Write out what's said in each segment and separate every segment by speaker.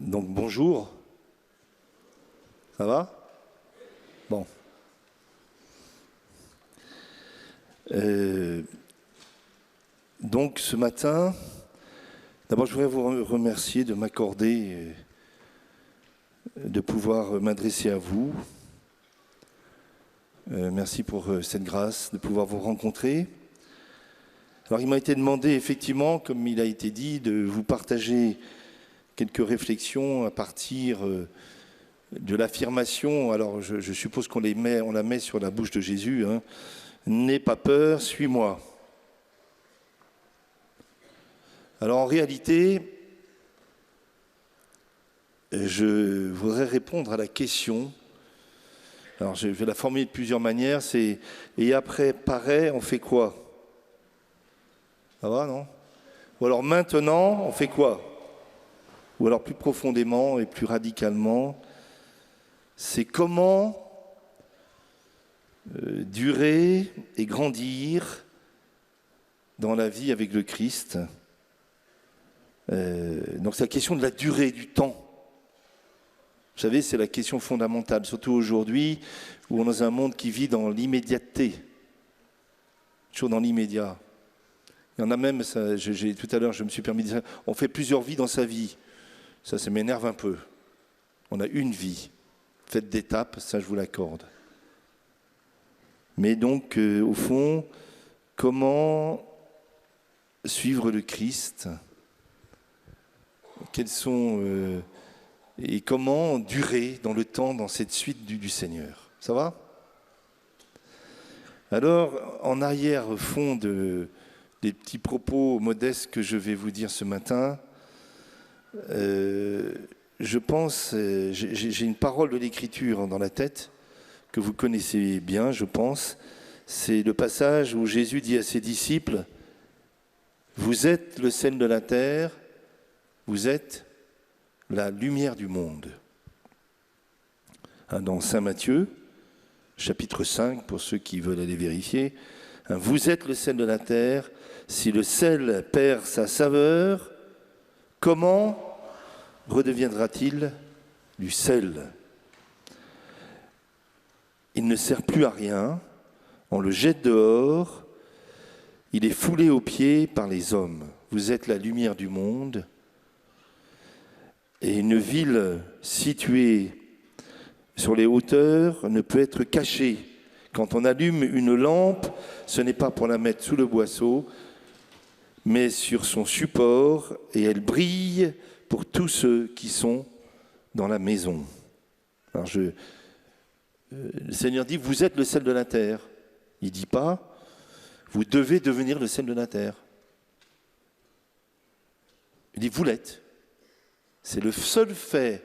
Speaker 1: Donc bonjour, ça va? Bon. Donc ce matin, d'abord je voudrais vous remercier de m'accorder, de pouvoir m'adresser à vous. Merci pour cette grâce de pouvoir vous rencontrer. Alors il m'a été demandé effectivement, comme il a été dit, de vous partager quelques réflexions à partir de l'affirmation. Alors je suppose qu'on la met sur la bouche de Jésus. Hein. N'aie pas peur, suis-moi. Alors en réalité, je voudrais répondre à la question. Alors je vais la formuler de plusieurs manières. C'est et après paraît, on fait quoi? Ça va, non? Ou alors maintenant, on fait quoi? Ou alors plus profondément et plus radicalement, c'est comment durer et grandir dans la vie avec le Christ. Donc c'est la question de la durée du temps. Vous savez, c'est la question fondamentale, surtout aujourd'hui où on est dans un monde qui vit dans l'immédiateté, toujours dans l'immédiat. Il y en a même, tout à l'heure je me suis permis de dire, on fait plusieurs vies dans sa vie. Ça m'énerve un peu. On a une vie, faite d'étapes, ça je vous l'accorde. Mais donc, au fond, comment suivre le Christ? Quels sont et comment durer dans le temps, dans cette suite du Seigneur? Ça va? Alors, en arrière-fond des petits propos modestes que je vais vous dire ce matin, je pense, j'ai une parole de l'Écriture dans la tête que vous connaissez bien, je pense. C'est le passage où Jésus dit à ses disciples, « Vous êtes le sel de la terre, vous êtes la lumière du monde. » Dans Saint Matthieu, chapitre 5, pour ceux qui veulent aller vérifier, « Vous êtes le sel de la terre, si le sel perd sa saveur, comment redeviendra-t-il du sel? Il ne sert plus à rien, on le jette dehors, il est foulé aux pieds par les hommes. Vous êtes la lumière du monde. Et une ville située sur les hauteurs ne peut être cachée. Quand on allume une lampe, ce n'est pas pour la mettre sous le boisseau, mais sur son support, et elle brille pour tous ceux qui sont dans la maison. Alors le Seigneur dit, vous êtes le sel de la terre. Il ne dit pas, vous devez devenir le sel de la terre. Il dit, vous l'êtes. C'est le seul fait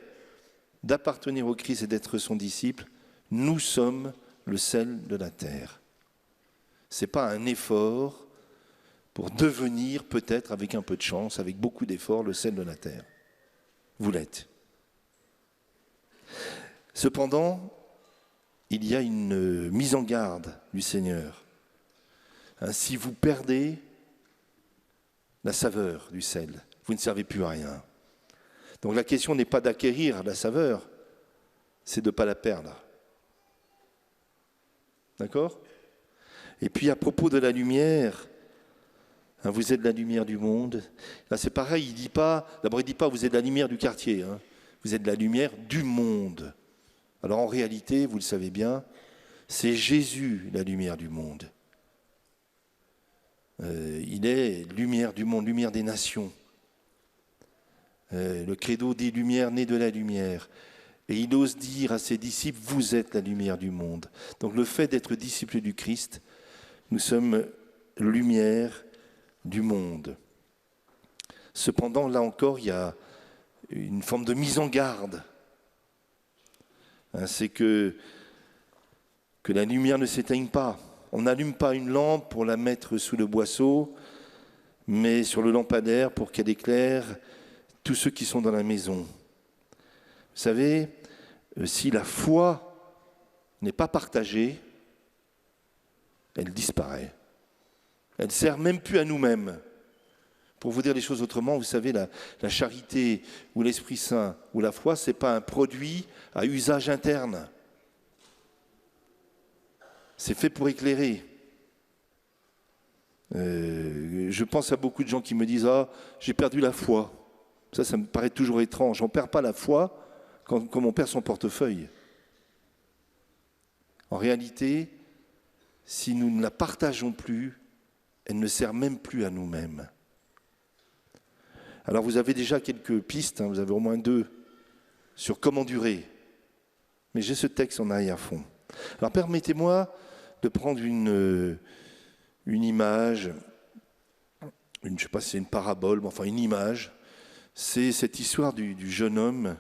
Speaker 1: d'appartenir au Christ et d'être son disciple. Nous sommes le sel de la terre. Ce n'est pas un effort pour devenir peut-être, avec un peu de chance, avec beaucoup d'efforts, le sel de la terre. Vous l'êtes. Cependant, il y a une mise en garde du Seigneur. Si vous perdez la saveur du sel, vous ne servez plus à rien. Donc la question n'est pas d'acquérir la saveur, c'est de ne pas la perdre. D'accord? Et puis à propos de la lumière, vous êtes la lumière du monde. Là c'est pareil, il dit pas vous êtes la lumière du quartier, vous êtes la lumière du monde. Alors en réalité, vous le savez bien, c'est Jésus la lumière du monde. Il est lumière du monde, lumière des nations. Le credo dit lumière née de la lumière. Et il ose dire à ses disciples, vous êtes la lumière du monde. Donc le fait d'être disciples du Christ, nous sommes lumière du monde. Cependant, là encore, il y a une forme de mise en garde. C'est que la lumière ne s'éteigne pas. On n'allume pas une lampe pour la mettre sous le boisseau, mais sur le lampadaire pour qu'elle éclaire tous ceux qui sont dans la maison. Vous savez, si la foi n'est pas partagée, elle disparaît. Elle ne sert même plus à nous-mêmes. Pour vous dire les choses autrement, vous savez, la charité ou l'Esprit Saint ou la foi, ce n'est pas un produit à usage interne. C'est fait pour éclairer. Je pense à beaucoup de gens qui me disent « Ah, j'ai perdu la foi ». Ça me paraît toujours étrange. On ne perd pas la foi comme on perd son portefeuille. En réalité, si nous ne la partageons plus, elle ne sert même plus à nous-mêmes. Alors vous avez déjà quelques pistes, vous avez au moins 2, sur comment durer. Mais j'ai ce texte en arrière-fond. Alors permettez-moi de prendre une image, je ne sais pas si c'est une parabole, mais enfin une image. C'est cette histoire du jeune homme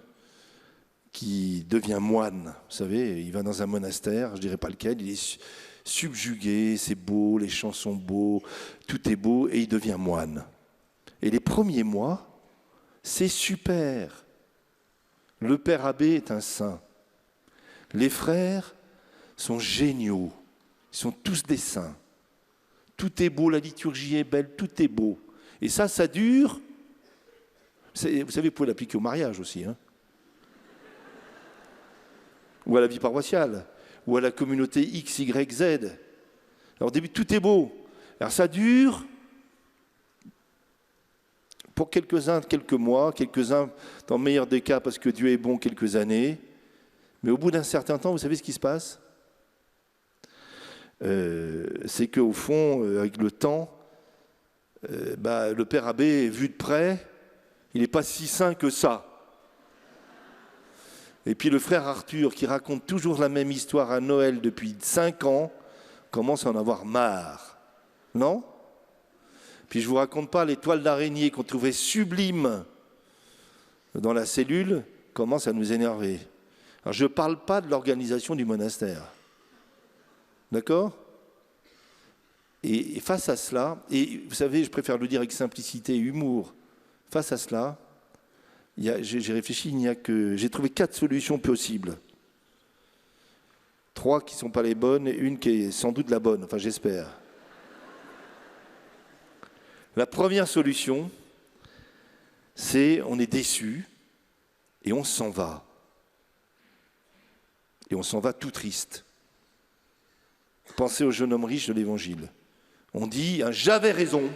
Speaker 1: qui devient moine. Vous savez, il va dans un monastère, je ne dirais pas lequel, il est subjugué, c'est beau, les chants sont beaux, tout est beau, et il devient moine. Et les premiers mois, c'est super. Le père abbé est un saint. Les frères sont géniaux. Ils sont tous des saints. Tout est beau, la liturgie est belle, tout est beau. Et ça dure. Vous savez, vous pouvez l'appliquer au mariage aussi. Ou à la vie paroissiale. Ou à la communauté X, Y, Z. Alors au début, tout est beau. Alors ça dure. Pour quelques-uns, quelques mois, quelques-uns, dans le meilleur des cas, parce que Dieu est bon, quelques années. Mais au bout d'un certain temps, vous savez ce qui se passe ? C'est qu'au fond, avec le temps, le père abbé, vu de près, il n'est pas si saint que ça. Et puis le frère Arthur, qui raconte toujours la même histoire à Noël depuis 5 ans, commence à en avoir marre. Non ? Puis je ne vous raconte pas les toiles d'araignée qu'on trouvait sublimes dans la cellule, commencent à nous énerver. Alors je ne parle pas de l'organisation du monastère. D'accord ? Et face à cela, et vous savez, je préfère le dire avec simplicité et humour, face à cela, j'ai réfléchi, j'ai trouvé 4 solutions possibles. 3 qui ne sont pas les bonnes et une qui est sans doute la bonne, enfin j'espère. La première solution, c'est on est déçu et on s'en va. Et on s'en va tout triste. Pensez au jeune homme riche de l'Évangile. On dit « j'avais raison,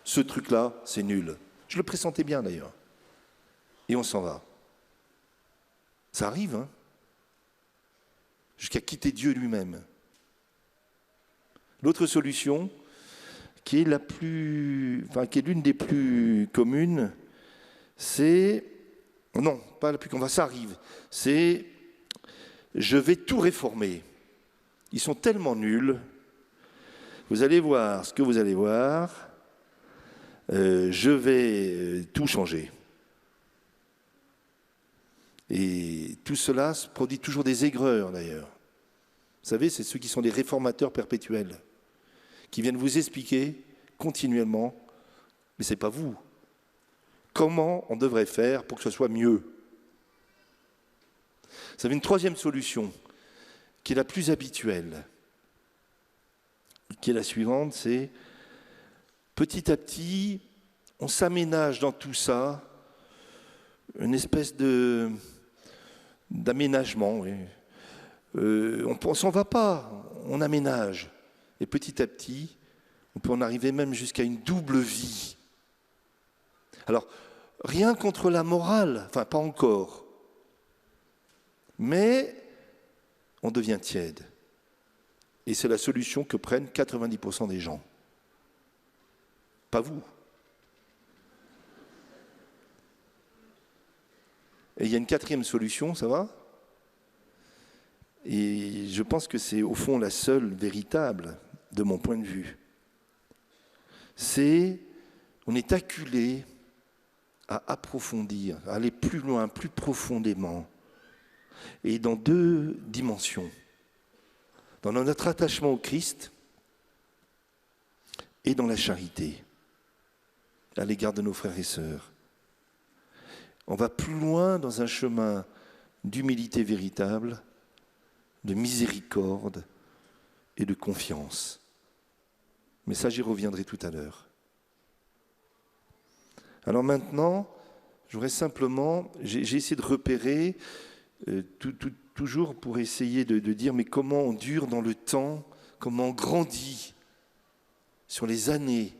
Speaker 1: ce truc-là, c'est nul ». Je le pressentais bien d'ailleurs. Et on s'en va. Ça arrive, jusqu'à quitter Dieu lui-même. L'autre solution, qui est l'une des plus communes, c'est, non, pas la plus commune, ça arrive, c'est je vais tout réformer. Ils sont tellement nuls, vous allez voir ce que vous allez voir, je vais tout changer. Et tout cela se produit toujours des aigreurs d'ailleurs. Vous savez, c'est ceux qui sont des réformateurs perpétuels, qui viennent vous expliquer continuellement, mais ce n'est pas vous, comment on devrait faire pour que ce soit mieux. Vous avez une troisième solution, qui est la plus habituelle, qui est la suivante, c'est petit à petit, on s'aménage dans tout ça, une espèce d'aménagement. Oui. On ne s'en va pas, on aménage. Et petit à petit, on peut en arriver même jusqu'à une double vie. Alors, rien contre la morale, enfin pas encore, mais on devient tiède. Et c'est la solution que prennent 90% des gens. Pas vous. Et il y a une quatrième solution, ça va ? Et je pense que c'est au fond la seule véritable, de mon point de vue. On est acculé à approfondir, à aller plus loin, plus profondément, et dans 2 dimensions. Dans notre attachement au Christ et dans la charité à l'égard de nos frères et sœurs. On va plus loin dans un chemin d'humilité véritable, de miséricorde et de confiance. Mais ça, j'y reviendrai tout à l'heure. Alors maintenant, je voudrais simplement, j'ai essayé de repérer, toujours pour essayer de dire, mais comment on dure dans le temps, comment on grandit sur les années,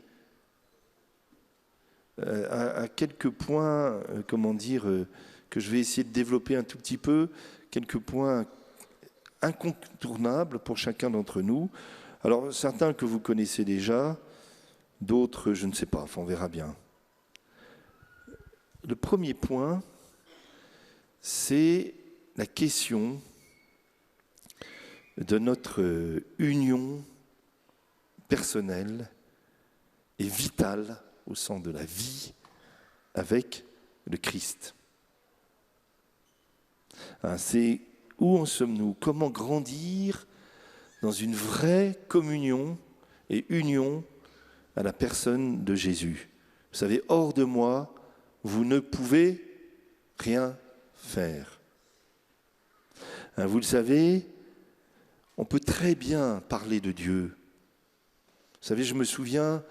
Speaker 1: à quelques points, que je vais essayer de développer un tout petit peu, quelques points incontournables pour chacun d'entre nous. Alors, certains que vous connaissez déjà, d'autres, je ne sais pas, enfin, on verra bien. Le premier point, c'est la question de notre union personnelle et vitale au sens de la vie avec le Christ. C'est où en sommes-nous? Comment grandir dans une vraie communion et union à la personne de Jésus? Vous savez, hors de moi, vous ne pouvez rien faire. Vous le savez, on peut très bien parler de Dieu. Vous savez, je me souviens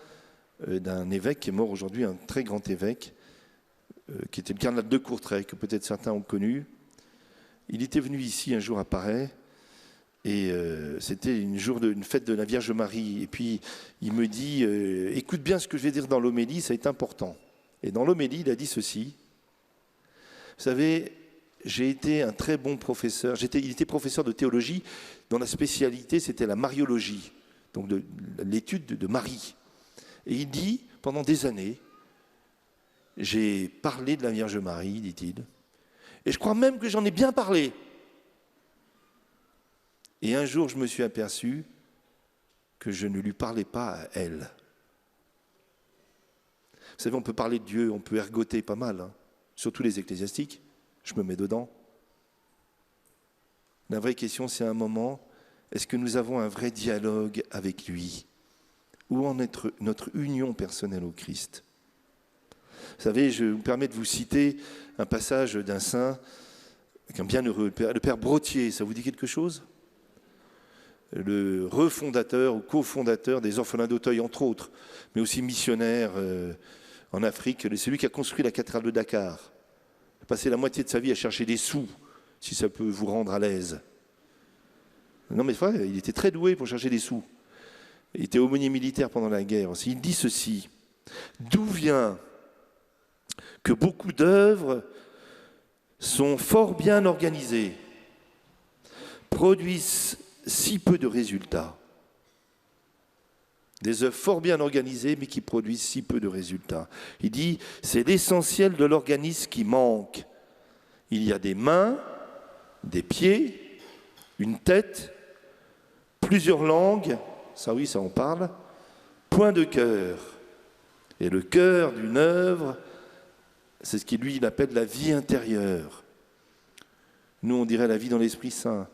Speaker 1: d'un évêque qui est mort aujourd'hui, un très grand évêque, qui était le cardinal de Courtrai, que peut-être certains ont connu. Il était venu ici un jour à Paray, et c'était une fête de la Vierge Marie. Et puis il me dit, écoute bien ce que je vais dire dans l'homélie, ça est important. Et dans l'homélie, il a dit ceci. Vous savez, j'ai été un très bon professeur. Il était professeur de théologie, dont la spécialité, c'était la mariologie, donc l'étude de Marie. Et il dit, pendant des années, j'ai parlé de la Vierge Marie, dit-il, et je crois même que j'en ai bien parlé. Et un jour, je me suis aperçu que je ne lui parlais pas à elle. Vous savez, on peut parler de Dieu, on peut ergoter pas mal, hein, surtout les ecclésiastiques, je me mets dedans. La vraie question, c'est à un moment, est-ce que nous avons un vrai dialogue avec lui? Où en est notre union personnelle au Christ? Vous savez, je me permets de vous citer un passage d'un saint, un bienheureux, le père Brottier, ça vous dit quelque chose? Le refondateur ou cofondateur des orphelins d'Auteuil, entre autres, mais aussi missionnaire en Afrique. C'est lui qui a construit la cathédrale de Dakar. Il a passé la moitié de sa vie à chercher des sous, si ça peut vous rendre à l'aise. Non mais frère, il était très doué pour chercher des sous. Il était aumônier militaire pendant la guerre aussi. Il dit ceci: d'où vient que beaucoup d'œuvres sont fort bien organisées, produisent si peu de résultats. Des œuvres fort bien organisées, mais qui produisent si peu de résultats. Il dit, c'est l'essentiel de l'organisme qui manque. Il y a des mains, des pieds, une tête, plusieurs langues, ça oui, ça on parle, point de cœur. Et le cœur d'une œuvre, c'est ce qu'il lui il appelle la vie intérieure. Nous, on dirait la vie dans l'Esprit Saint,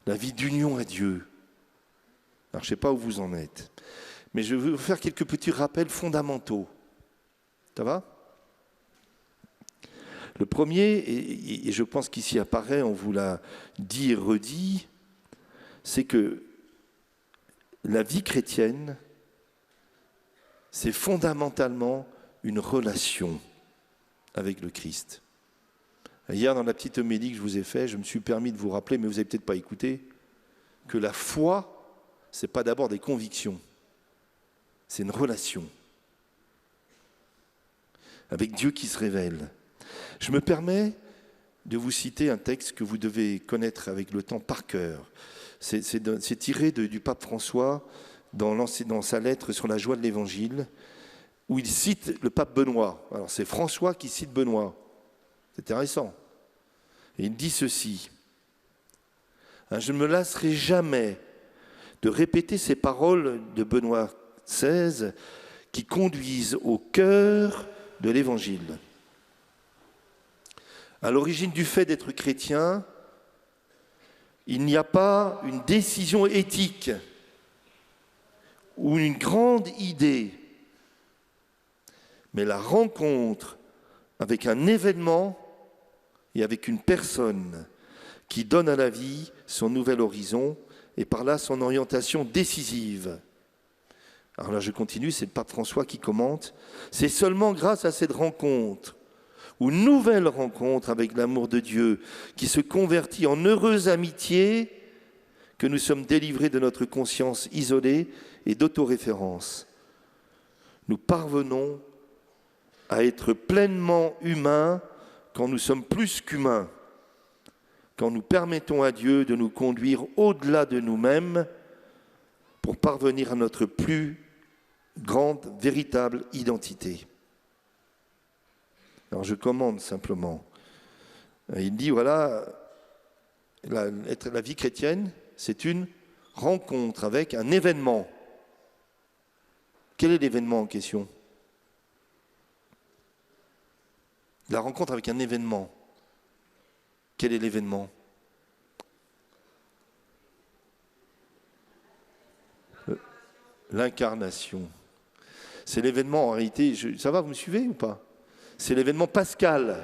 Speaker 1: la vie d'union à Dieu. Alors, je ne sais pas où vous en êtes, mais je vais vous faire quelques petits rappels fondamentaux. Ça va? Le premier, et je pense qu'ici apparaît, on vous l'a dit et redit, c'est que la vie chrétienne, c'est fondamentalement une relation avec le Christ. Hier, dans la petite homélie que je vous ai faite, je me suis permis de vous rappeler, mais vous n'avez peut-être pas écouté, que la foi, ce n'est pas d'abord des convictions, c'est une relation avec Dieu qui se révèle. Je me permets de vous citer un texte que vous devez connaître avec le temps par cœur. C'est tiré du pape François dans sa lettre sur la joie de l'Évangile, où il cite le pape Benoît. Alors c'est François qui cite Benoît. C'est intéressant. Et il dit ceci: je ne me lasserai jamais de répéter ces paroles de Benoît XVI qui conduisent au cœur de l'Évangile. À l'origine du fait d'être chrétien, il n'y a pas une décision éthique ou une grande idée, mais la rencontre avec un événement et avec une personne qui donne à la vie son nouvel horizon et par là son orientation décisive. Alors là, je continue, c'est le pape François qui commente. C'est seulement grâce à cette rencontre, ou nouvelle rencontre avec l'amour de Dieu, qui se convertit en heureuse amitié, que nous sommes délivrés de notre conscience isolée et d'autoréférence. Nous parvenons à être pleinement humains quand nous sommes plus qu'humains, quand nous permettons à Dieu de nous conduire au-delà de nous-mêmes pour parvenir à notre plus grande, véritable identité. Alors je commande simplement. Il dit, voilà, la vie chrétienne, c'est une rencontre avec un événement. Quel est l'événement en question? La rencontre avec un événement. Quel est l'événement? L'incarnation. C'est l'événement, en réalité, ça va, vous me suivez ou pas? C'est l'événement pascal,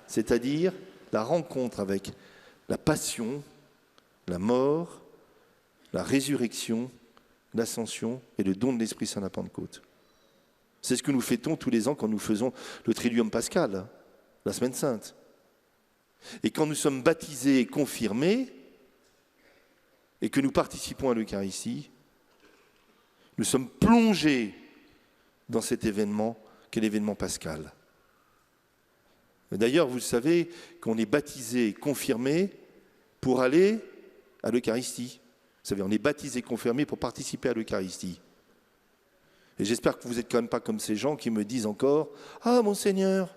Speaker 1: c'est-à-dire la rencontre avec la passion, la mort, la résurrection, l'ascension et le don de l'Esprit Saint à la Pentecôte. C'est ce que nous fêtons tous les ans quand nous faisons le Triduum pascal, la Semaine Sainte. Et quand nous sommes baptisés et confirmés, et que nous participons à l'Eucharistie, nous sommes plongés dans cet événement qu'est l'événement pascal. D'ailleurs, vous savez qu'on est baptisé et confirmé pour aller à l'Eucharistie. Vous savez, on est baptisé et confirmé pour participer à l'Eucharistie. Et j'espère que vous n'êtes quand même pas comme ces gens qui me disent encore « Ah, Monseigneur !»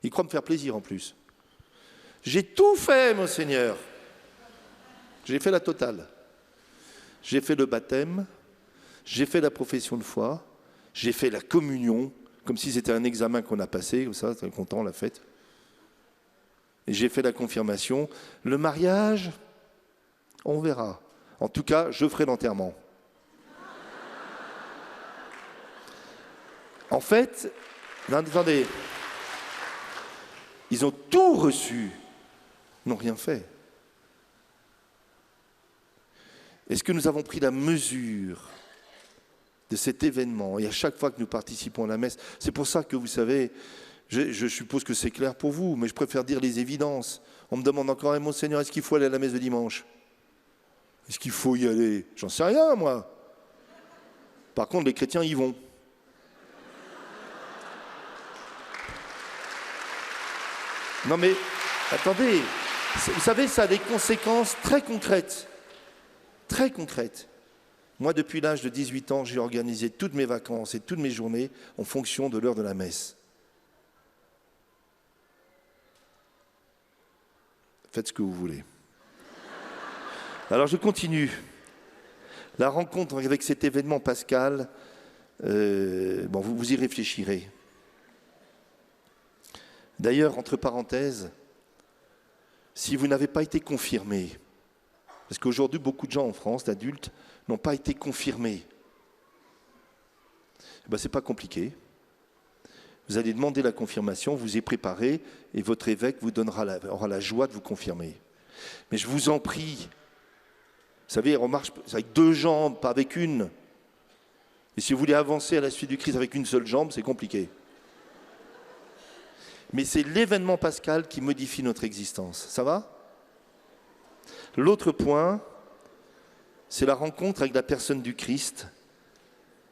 Speaker 1: Ils croient me faire plaisir en plus. J'ai tout fait, Monseigneur. J'ai fait la totale. J'ai fait le baptême, j'ai fait la profession de foi, j'ai fait la communion, comme si c'était un examen qu'on a passé, comme ça, très content, on l'a fait. Et j'ai fait la confirmation. Le mariage, on verra. En tout cas, je ferai l'enterrement. En fait, attendez, ils ont tout reçu, n'ont rien fait. Est-ce que nous avons pris la mesure de cet événement? Et à chaque fois que nous participons à la messe, c'est pour ça que vous savez, je suppose que c'est clair pour vous, mais je préfère dire les évidences. On me demande encore, Monseigneur, est-ce qu'il faut aller à la messe de dimanche? Est-ce qu'il faut y aller? J'en sais rien, moi. Par contre, les chrétiens y vont. Non mais, attendez, vous savez, ça a des conséquences très concrètes. Très concrètes. Moi, depuis l'âge de 18 ans, j'ai organisé toutes mes vacances et toutes mes journées en fonction de l'heure de la messe. Faites ce que vous voulez. Alors, je continue. La rencontre avec cet événement pascal, vous y réfléchirez. D'ailleurs, entre parenthèses, si vous n'avez pas été confirmé, parce qu'aujourd'hui, beaucoup de gens en France, d'adultes, n'ont pas été confirmés, c'est pas compliqué. Vous allez demander la confirmation, vous y préparez, et votre évêque vous aura la joie de vous confirmer. Mais je vous en prie, vous savez, on marche avec deux jambes, pas avec une. Et si vous voulez avancer à la suite du Christ avec une seule jambe, c'est compliqué. Mais c'est l'événement pascal qui modifie notre existence. Ça va? L'autre point, c'est la rencontre avec la personne du Christ.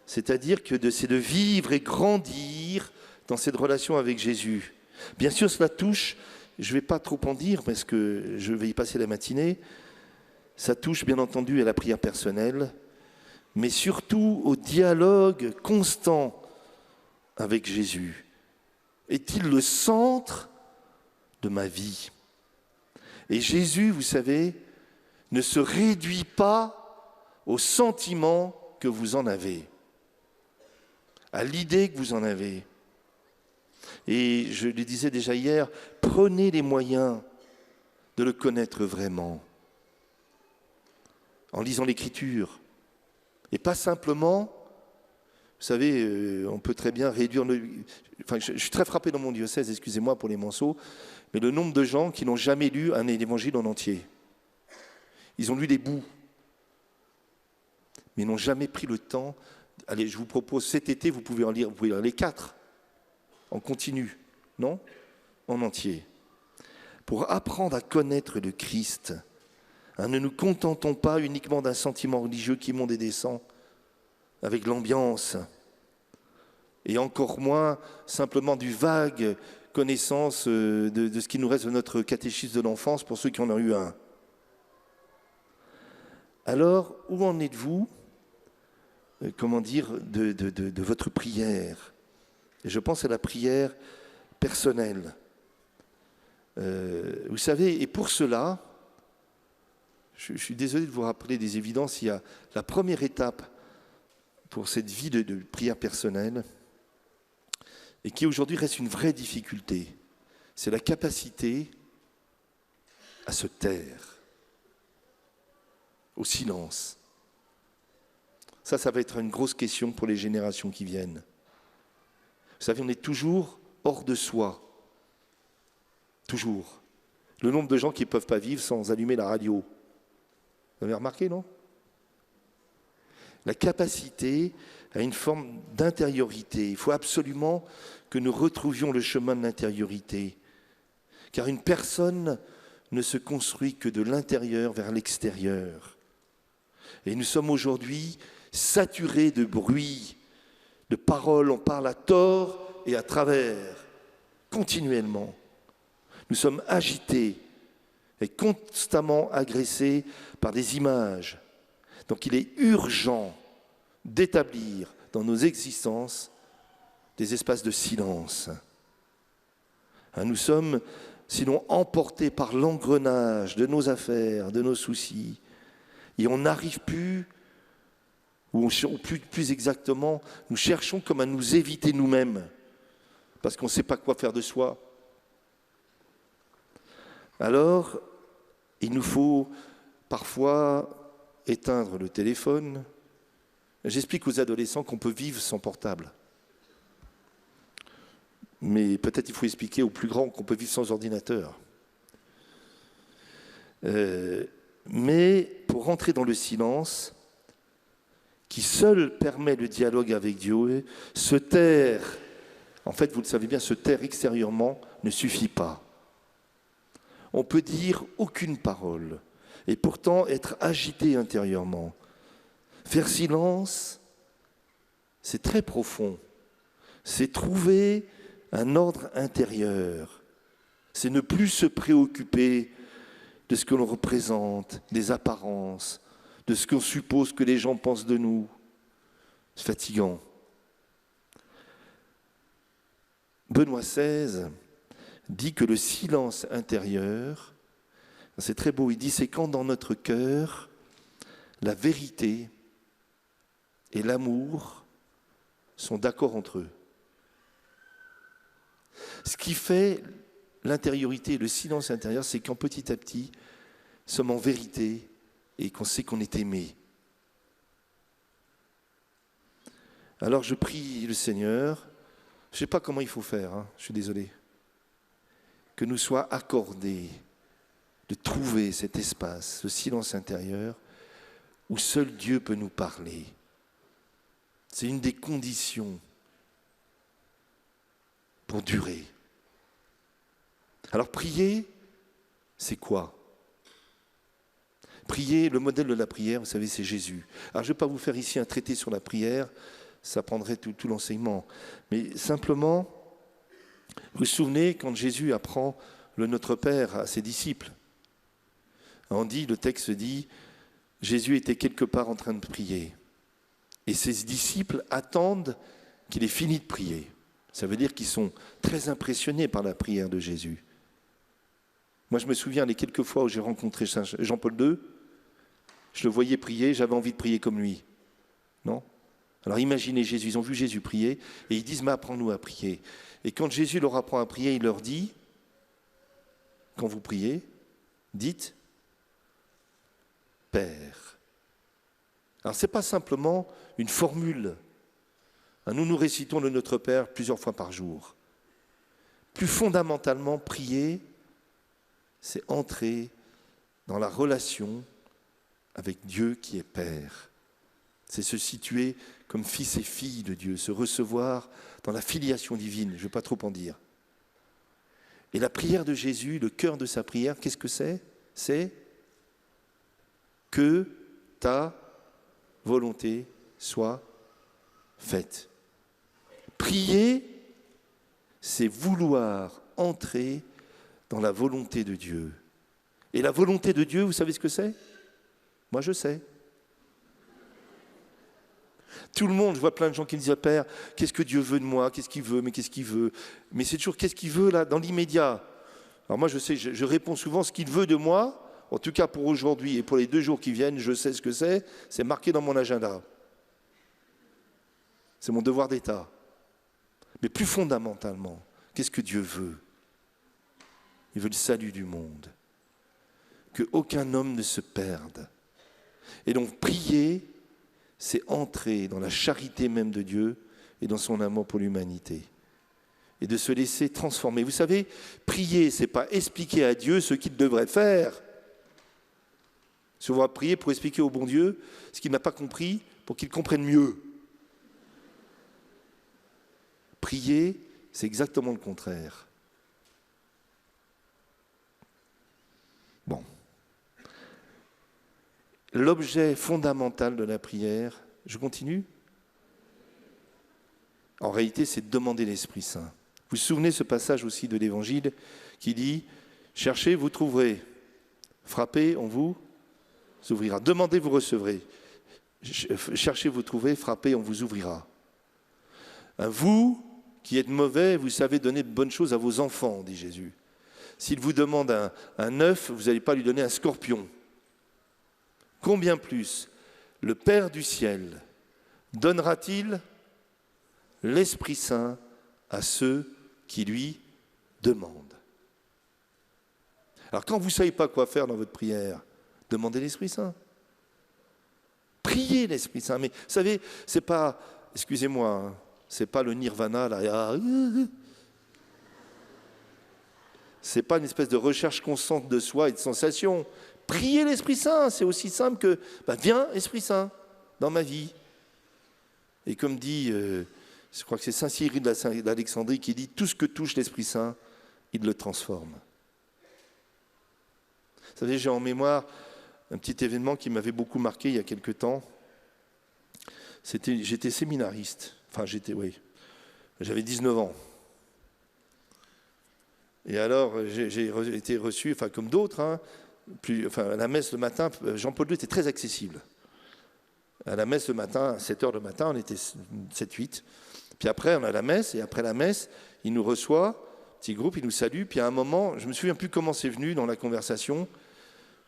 Speaker 1: C'est-à-dire que c'est de vivre et grandir dans cette relation avec Jésus. Bien sûr, cela touche, je ne vais pas trop en dire parce que je vais y passer la matinée, ça touche bien entendu à la prière personnelle, mais surtout au dialogue constant avec Jésus. Est-il le centre de ma vie? Et Jésus, vous savez, ne se réduit pas au sentiment que vous en avez, à l'idée que vous en avez. Et je le disais déjà hier, prenez les moyens de le connaître vraiment, en lisant l'Écriture. Et pas simplement, vous savez, on peut très bien réduire... je suis très frappé dans mon diocèse, excusez-moi pour les monceaux, mais le nombre de gens qui n'ont jamais lu un évangile en entier. Ils ont lu des bouts, mais ils n'ont jamais pris le temps Allez, je vous propose cet été, vous pouvez lire les 4 en continu, non? En entier. Pour apprendre à connaître le Christ, ne nous contentons pas uniquement d'un sentiment religieux qui monte et descend avec l'ambiance, et encore moins simplement du vague connaissance de ce qui nous reste de notre catéchisme de l'enfance pour ceux qui en ont eu un. Alors, où en êtes-vous, de votre prière? Et je pense à la prière personnelle. Vous savez, et pour cela, je suis désolé de vous rappeler des évidences, il y a la première étape pour cette vie de prière personnelle, et qui aujourd'hui reste une vraie difficulté. C'est la capacité à se taire, au silence. Ça va être une grosse question pour les générations qui viennent. Vous savez, on est toujours hors de soi. Toujours. Le nombre de gens qui ne peuvent pas vivre sans allumer la radio. Vous avez remarqué, non? La capacité à une forme d'intériorité. Il faut absolument que nous retrouvions le chemin de l'intériorité. Car une personne ne se construit que de l'intérieur vers l'extérieur. Et nous sommes aujourd'hui saturés de bruit, de paroles, on parle à tort et à travers, continuellement. Nous sommes agités et constamment agressés par des images. Donc il est urgent d'établir dans nos existences des espaces de silence. Nous sommes sinon emportés par l'engrenage de nos affaires, de nos soucis, et on n'arrive plus, ou plus exactement, nous cherchons comme à nous éviter nous-mêmes, parce qu'on ne sait pas quoi faire de soi. Alors, il nous faut parfois éteindre le téléphone. J'explique aux adolescents qu'on peut vivre sans portable. Mais peut-être il faut expliquer aux plus grands qu'on peut vivre sans ordinateur. Mais pour rentrer dans le silence, qui seul permet le dialogue avec Dieu, se taire, en fait vous le savez bien, se taire extérieurement ne suffit pas. On peut dire aucune parole et pourtant être agité intérieurement. Faire silence, c'est très profond. C'est trouver un ordre intérieur. C'est ne plus se préoccuper de ce que l'on représente, des apparences, de ce qu'on suppose que les gens pensent de nous. C'est fatigant. Benoît XVI dit que le silence intérieur, c'est très beau, il dit c'est quand dans notre cœur, la vérité et l'amour sont d'accord entre eux. Ce qui fait l'intériorité, le silence intérieur, c'est quand petit à petit, nous sommes en vérité et qu'on sait qu'on est aimé. Alors je prie le Seigneur, je ne sais pas comment il faut faire, je suis désolé, que nous soit accordé de trouver cet espace, ce silence intérieur, où seul Dieu peut nous parler. C'est une des conditions pour durer. Alors prier, c'est quoi? Prier, le modèle de la prière, vous savez, c'est Jésus. Alors je ne vais pas vous faire ici un traité sur la prière, ça prendrait tout l'enseignement. Mais simplement, vous vous souvenez quand Jésus apprend le Notre Père à ses disciples? Le texte dit, Jésus était quelque part en train de prier. Et ses disciples attendent qu'il ait fini de prier. Ça veut dire qu'ils sont très impressionnés par la prière de Jésus. Moi, je me souviens les quelques fois où j'ai rencontré Jean-Paul II, je le voyais prier, j'avais envie de prier comme lui. Non? Alors imaginez Jésus, ils ont vu Jésus prier, et ils disent, mais apprends-nous à prier. Et quand Jésus leur apprend à prier, il leur dit, quand vous priez, dites, Père. Alors ce n'est pas simplement une formule. Nous récitons le Notre Père plusieurs fois par jour. Plus fondamentalement, prier, c'est entrer dans la relation avec Dieu qui est Père. C'est se situer comme fils et filles de Dieu, se recevoir dans la filiation divine, je ne vais pas trop en dire. Et la prière de Jésus, le cœur de sa prière, qu'est-ce que c'est ? C'est que ta volonté soit faite. Prier, c'est vouloir entrer dans la volonté de Dieu. Et la volonté de Dieu, vous savez ce que c'est ? Moi, je sais. Tout le monde, je vois plein de gens qui me disent, Père, qu'est-ce que Dieu veut de moi ? Qu'est-ce qu'il veut ? Mais qu'est-ce qu'il veut ? Mais c'est toujours qu'est-ce qu'il veut là, dans l'immédiat. Alors moi, je sais, je réponds souvent ce qu'il veut de moi. En tout cas, pour aujourd'hui et pour les 2 jours qui viennent, je sais ce que c'est. C'est marqué dans mon agenda. C'est mon devoir d'État. Mais plus fondamentalement, qu'est-ce que Dieu veut ? Il veut le salut du monde. Qu'aucun homme ne se perde. Et donc, prier, c'est entrer dans la charité même de Dieu et dans son amour pour l'humanité. Et de se laisser transformer. Vous savez, prier, ce n'est pas expliquer à Dieu ce qu'il devrait faire. Si on va prier pour expliquer au bon Dieu ce qu'il n'a pas compris, pour qu'il comprenne mieux. Prier, c'est exactement le contraire. Bon. L'objet fondamental de la prière, je continue ? En réalité, c'est de demander l'Esprit Saint. Vous vous souvenez ce passage aussi de l'Évangile qui dit « Cherchez, vous trouverez. Frappez, on vous ouvrira. Demandez, vous recevrez. Cherchez, vous trouverez. Frappez, on vous ouvrira. » Vous qui êtes mauvais, vous savez donner de bonnes choses à vos enfants, dit Jésus. S'il vous demande un œuf, vous n'allez pas lui donner un scorpion. Combien plus le Père du ciel donnera-t-il l'Esprit Saint à ceux qui lui demandent ? Alors quand vous ne savez pas quoi faire dans votre prière, demandez l'Esprit Saint. Priez l'Esprit Saint. Mais vous savez, c'est pas, excusez-moi, hein, c'est pas le nirvana là. C'est pas une espèce de recherche constante de soi et de sensation. Priez l'Esprit Saint, c'est aussi simple que viens, Esprit Saint, dans ma vie. Et comme dit, je crois que c'est Saint Cyril d'Alexandrie qui dit tout ce que touche l'Esprit Saint, il le transforme. Vous savez, j'ai en mémoire un petit événement qui m'avait beaucoup marqué il y a quelque temps. J'étais séminariste. J'avais 19 ans. Et alors, j'ai été reçu, comme d'autres, à la messe le matin. Jean-Paul II était très accessible. À la messe le matin, à 7h le matin, on était 7-8. Puis après, on a la messe, et après la messe, il nous reçoit, petit groupe, il nous salue. Puis à un moment, je ne me souviens plus comment c'est venu dans la conversation,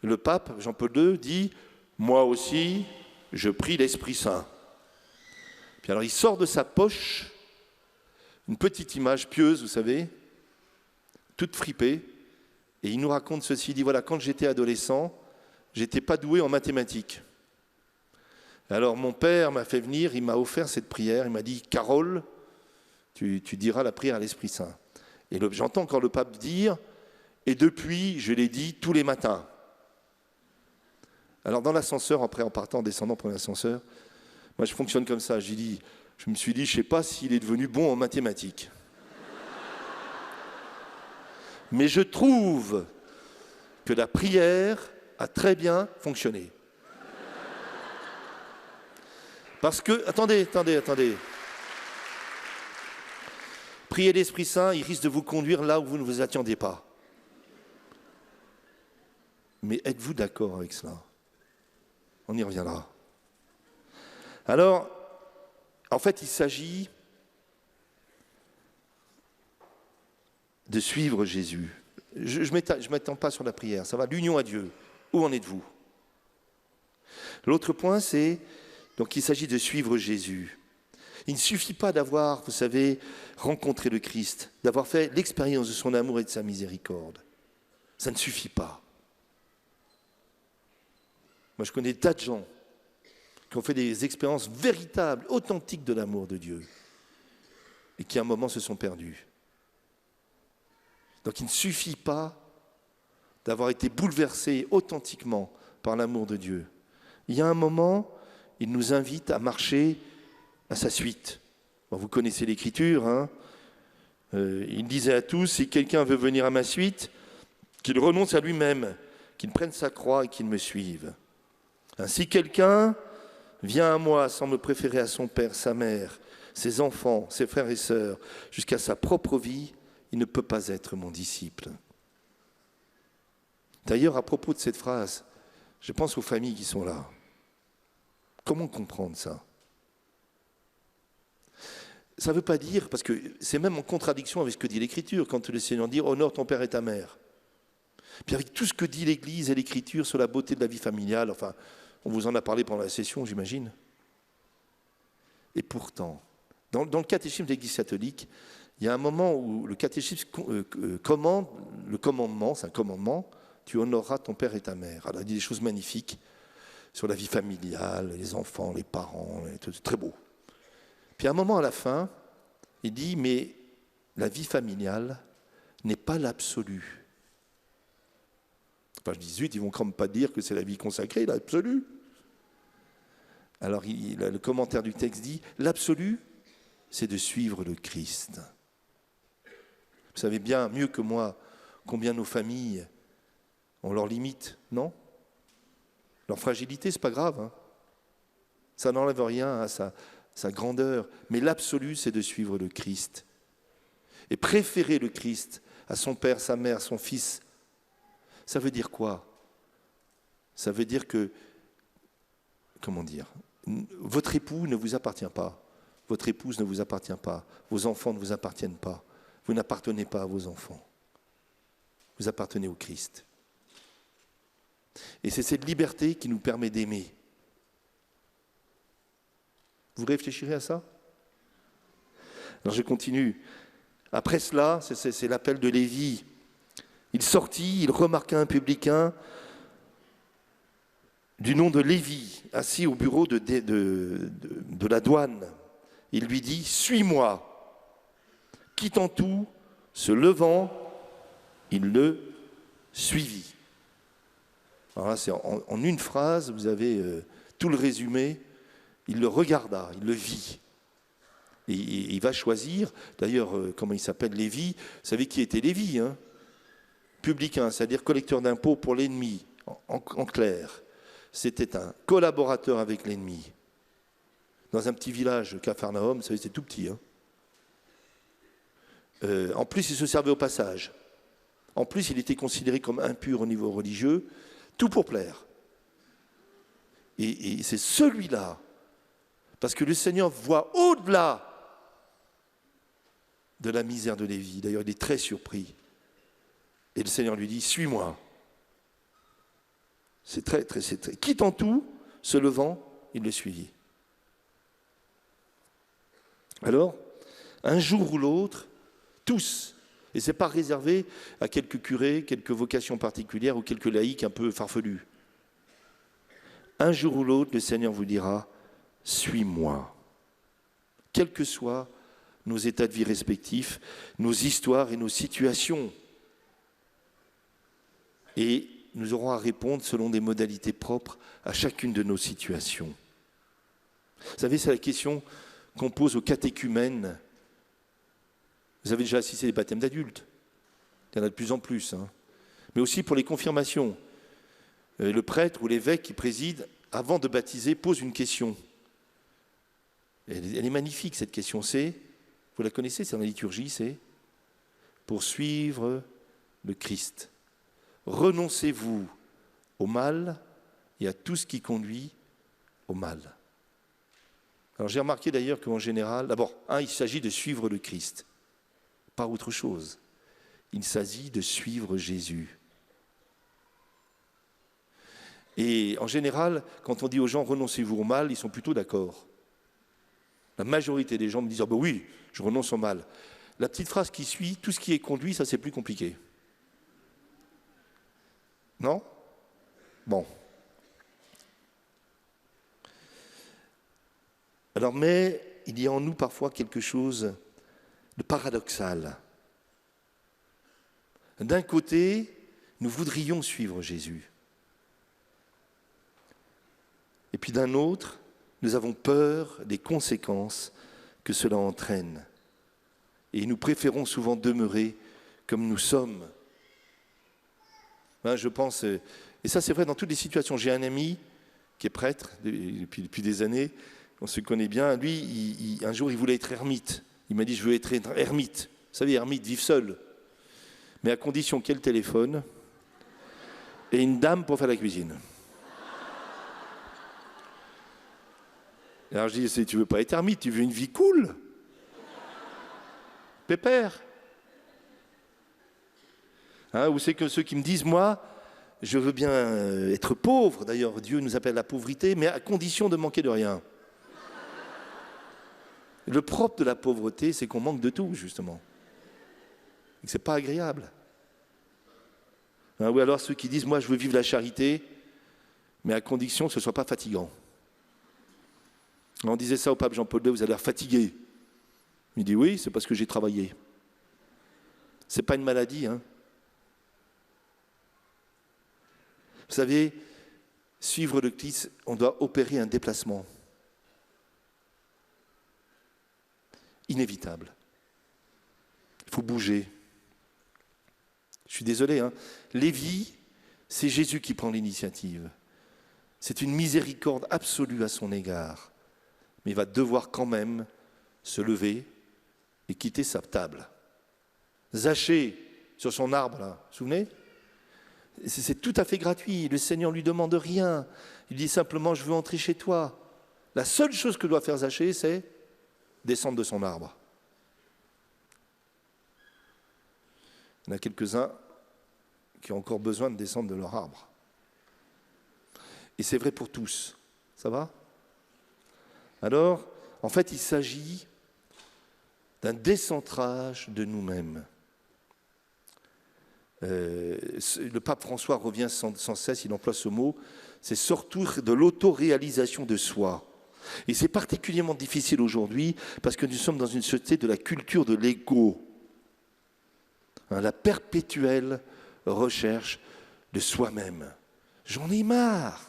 Speaker 1: le pape, Jean-Paul II, dit « Moi aussi, je prie l'Esprit Saint ». Puis alors, il sort de sa poche une petite image pieuse, vous savez, toute fripée, et il nous raconte ceci, il dit, voilà, quand j'étais adolescent, j'étais pas doué en mathématiques. Alors mon père m'a fait venir, il m'a offert cette prière, il m'a dit, Carole, tu diras la prière à l'Esprit Saint. Et j'entends encore le pape dire, et depuis, je l'ai dit tous les matins. Alors dans l'ascenseur, après en partant, en descendant pour l'ascenseur, moi je fonctionne comme ça, je me suis dit, je ne sais pas s'il est devenu bon en mathématiques. Mais je trouve que la prière a très bien fonctionné. Parce que, attendez. Prier l'Esprit Saint, il risque de vous conduire là où vous ne vous attendiez pas. Mais êtes-vous d'accord avec cela ? On y reviendra. Alors, en fait, il s'agit de suivre Jésus. Je ne m'attends pas sur la prière, ça va, l'union à Dieu. Où en êtes-vous ? L'autre point, c'est, donc il s'agit de suivre Jésus. Il ne suffit pas d'avoir, vous savez, rencontré le Christ, d'avoir fait l'expérience de son amour et de sa miséricorde. Ça ne suffit pas. Moi, je connais des tas de gens qui ont fait des expériences véritables, authentiques de l'amour de Dieu, et qui à un moment se sont perdus. Donc il ne suffit pas d'avoir été bouleversé authentiquement par l'amour de Dieu. Il y a un moment, il nous invite à marcher à sa suite. Bon, vous connaissez l'Écriture, hein. Il disait à tous, si quelqu'un veut venir à ma suite, qu'il renonce à lui-même, qu'il prenne sa croix et qu'il me suive. Si quelqu'un vient à moi sans me préférer à son père, sa mère, ses enfants, ses frères et sœurs, jusqu'à sa propre vie, il ne peut pas être mon disciple. D'ailleurs, à propos de cette phrase, je pense aux familles qui sont là. Comment comprendre ça ? Ça ne veut pas dire, parce que c'est même en contradiction avec ce que dit l'Écriture, quand le Seigneur dit « honore ton père et ta mère ». Puis avec tout ce que dit l'Église et l'Écriture sur la beauté de la vie familiale, enfin, on vous en a parlé pendant la session, j'imagine. Et pourtant, dans le catéchisme de l'Église catholique, il y a un moment où le catéchisme commande, le commandement, c'est un commandement, tu honoreras ton père et ta mère. Alors, il dit des choses magnifiques sur la vie familiale, les enfants, les parents, c'est très beau. Puis à un moment à la fin, il dit, mais la vie familiale n'est pas l'absolu. Enfin, je dis, zut, ils ne vont quand même pas dire que c'est la vie consacrée, l'absolu. Alors le commentaire du texte dit, l'absolu, c'est de suivre le Christ. Vous savez bien, mieux que moi, combien nos familles ont leurs limites, non ? Leur fragilité, c'est pas grave. Hein. Ça n'enlève rien à sa grandeur. Mais l'absolu, c'est de suivre le Christ. Et préférer le Christ à son père, sa mère, son fils, ça veut dire quoi ? Ça veut dire que, comment dire, votre époux ne vous appartient pas. Votre épouse ne vous appartient pas. Vos enfants ne vous appartiennent pas. Vous n'appartenez pas à vos enfants. Vous appartenez au Christ. Et c'est cette liberté qui nous permet d'aimer. Vous réfléchirez à ça ? Alors je continue. Après cela, c'est l'appel de Lévi. Il sortit, il remarqua un publicain du nom de Lévi, assis au bureau de la douane. Il lui dit, « Suis-moi ». Quittant tout, se levant, il le suivit. Alors là, c'est en une phrase, vous avez tout le résumé. Il le regarda, il le vit. Et il va choisir, d'ailleurs, comment il s'appelle, Lévi. Vous savez qui était Lévi, hein ? Publicain, c'est-à-dire collecteur d'impôts pour l'ennemi, en clair. C'était un collaborateur avec l'ennemi. Dans un petit village, Capharnaüm, vous savez, c'est tout petit. Hein. En plus, il se servait au passage. En plus, il était considéré comme impur au niveau religieux, tout pour plaire. Et c'est celui-là, parce que le Seigneur voit au-delà de la misère de Lévi. D'ailleurs, il est très surpris. Et le Seigneur lui dit, « Suis-moi ». C'est très. Quittant tout, se levant, il le suivit. Alors, un jour ou l'autre, tous, et ce n'est pas réservé à quelques curés, quelques vocations particulières ou quelques laïcs un peu farfelus. Un jour ou l'autre, le Seigneur vous dira, « Suis-moi ». Quels que soient nos états de vie respectifs, nos histoires et nos situations. Et nous aurons à répondre selon des modalités propres à chacune de nos situations. Vous savez, c'est la question qu'on pose aux catéchumènes. Vous avez déjà assisté aux baptêmes d'adultes. Il y en a de plus en plus. Hein. Mais aussi pour les confirmations. Le prêtre ou l'évêque qui préside, avant de baptiser, pose une question. Elle est magnifique, cette question. C'est, vous la connaissez, c'est dans la liturgie, c'est « Pour suivre le Christ, renoncez-vous au mal et à tout ce qui conduit au mal ». Alors j'ai remarqué d'ailleurs qu'en général, d'abord, il s'agit de suivre le Christ, pas autre chose. Il s'agit de suivre Jésus. Et en général, quand on dit aux gens « renoncez-vous au mal », ils sont plutôt d'accord. La majorité des gens me disent « oui, je renonce au mal ». La petite phrase qui suit, tout ce qui est conduit, ça c'est plus compliqué. Non ? Bon. Alors, mais il y a en nous parfois quelque chose de paradoxal. D'un côté, nous voudrions suivre Jésus. Et puis d'un autre, nous avons peur des conséquences que cela entraîne. Et nous préférons souvent demeurer comme nous sommes. Je pense, et ça c'est vrai dans toutes les situations. J'ai un ami qui est prêtre depuis des années, on se connaît bien. Lui, un jour, il voulait être ermite. Il m'a dit, je veux être ermite. Vous savez, ermite, vivre seul. Mais à condition qu'il y ait le téléphone et une dame pour faire la cuisine. Alors je dis, tu veux pas être ermite, tu veux une vie cool. Pépère. Ou c'est que ceux qui me disent, moi, je veux bien être pauvre. D'ailleurs, Dieu nous appelle la pauvreté, mais à condition de manquer de rien. Le propre de la pauvreté, c'est qu'on manque de tout, justement. Et que ce n'est pas agréable. Ou alors ceux qui disent, moi, je veux vivre la charité, mais à condition que ce ne soit pas fatigant. On disait ça au pape Jean-Paul II, vous avez l'air fatigué. Il dit, oui, c'est parce que j'ai travaillé. Ce n'est pas une maladie, hein. Vous savez, suivre le Christ, on doit opérer un déplacement. Inévitable. Il faut bouger. Je suis désolé, hein. Lévi, c'est Jésus qui prend l'initiative. C'est une miséricorde absolue à son égard. Mais il va devoir quand même se lever et quitter sa table. Zachée, sur son arbre, là, vous vous souvenez ? C'est tout à fait gratuit. Le Seigneur ne lui demande rien. Il dit simplement, je veux entrer chez toi. La seule chose que doit faire Zachée, c'est descendre de son arbre. Il y en a quelques-uns qui ont encore besoin de descendre de leur arbre. Et c'est vrai pour tous. Ça va ? Alors, en fait, il s'agit d'un décentrage de nous-mêmes. Le pape François revient sans cesse, il emploie ce mot, c'est sortir de l'autoréalisation de soi. Et c'est particulièrement difficile aujourd'hui parce que nous sommes dans une société de la culture de l'ego. La perpétuelle recherche de soi-même. J'en ai marre.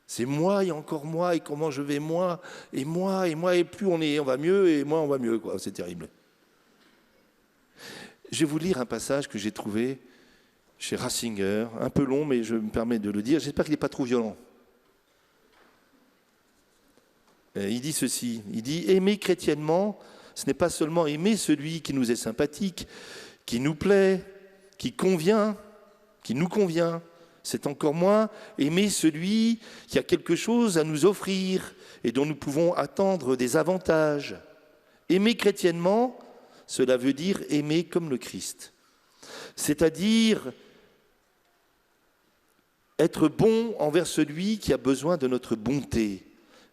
Speaker 1: C'est moi et encore moi et comment je vais moi et plus on va mieux et moins on va mieux, quoi. C'est terrible. Je vais vous lire un passage que j'ai trouvé chez Ratzinger, un peu long mais je me permets de le dire, j'espère qu'il n'est pas trop violent. Il dit ceci, il dit « Aimer chrétiennement, ce n'est pas seulement aimer celui qui nous est sympathique, qui nous plaît, qui nous convient, c'est encore moins aimer celui qui a quelque chose à nous offrir et dont nous pouvons attendre des avantages. Aimer chrétiennement, cela veut dire aimer comme le Christ, c'est-à-dire être bon envers celui qui a besoin de notre bonté,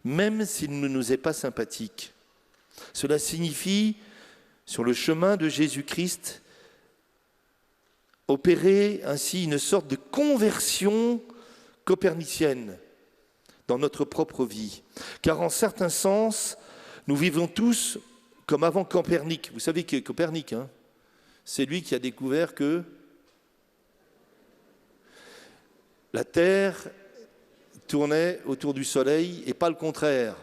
Speaker 1: même s'il ne nous est pas sympathique. Cela signifie, sur le chemin de Jésus-Christ, opérer ainsi une sorte de conversion copernicienne dans notre propre vie. Car en certains sens, nous vivons tous comme avant Copernic. Vous savez qui est Copernic, hein ? C'est lui qui a découvert que la Terre tournait autour du Soleil et pas le contraire.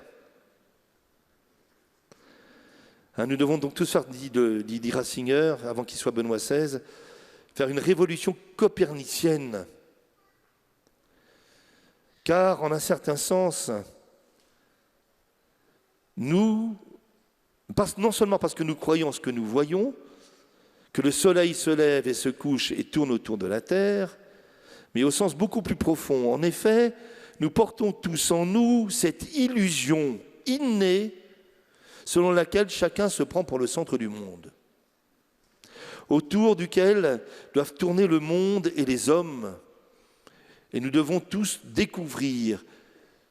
Speaker 1: Nous devons donc tous faire, dit Ratzinger, avant qu'il soit Benoît XVI, faire une révolution copernicienne. Car, en un certain sens, non seulement parce que nous croyons ce que nous voyons, que le soleil se lève et se couche et tourne autour de la Terre, mais au sens beaucoup plus profond. En effet, nous portons tous en nous cette illusion innée selon laquelle chacun se prend pour le centre du monde, autour duquel doivent tourner le monde et les hommes. Et nous devons tous découvrir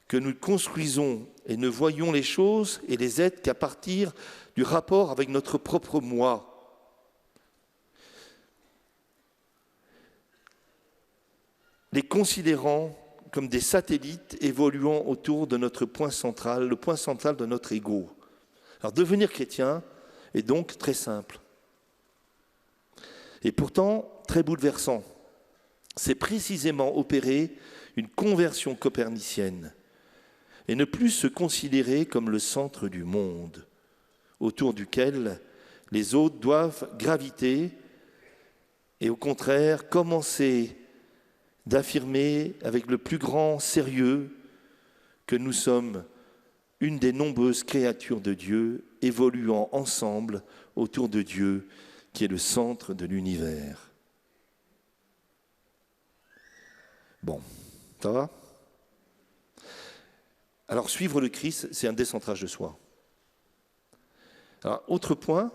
Speaker 1: que nous construisons et ne voyons les choses et les êtres qu'à partir du rapport avec notre propre moi. Les considérant comme des satellites évoluant autour de notre point central, le point central de notre ego. Alors devenir chrétien est donc très simple. Et pourtant très bouleversant. c'est précisément opérer une conversion copernicienne et ne plus se considérer comme le centre du monde, autour duquel les autres doivent graviter et au contraire commencer d'affirmer avec le plus grand sérieux que nous sommes une des nombreuses créatures de Dieu évoluant ensemble autour de Dieu qui est le centre de l'univers. Bon, ça va ? Alors suivre le Christ, c'est un décentrage de soi. Alors autre point,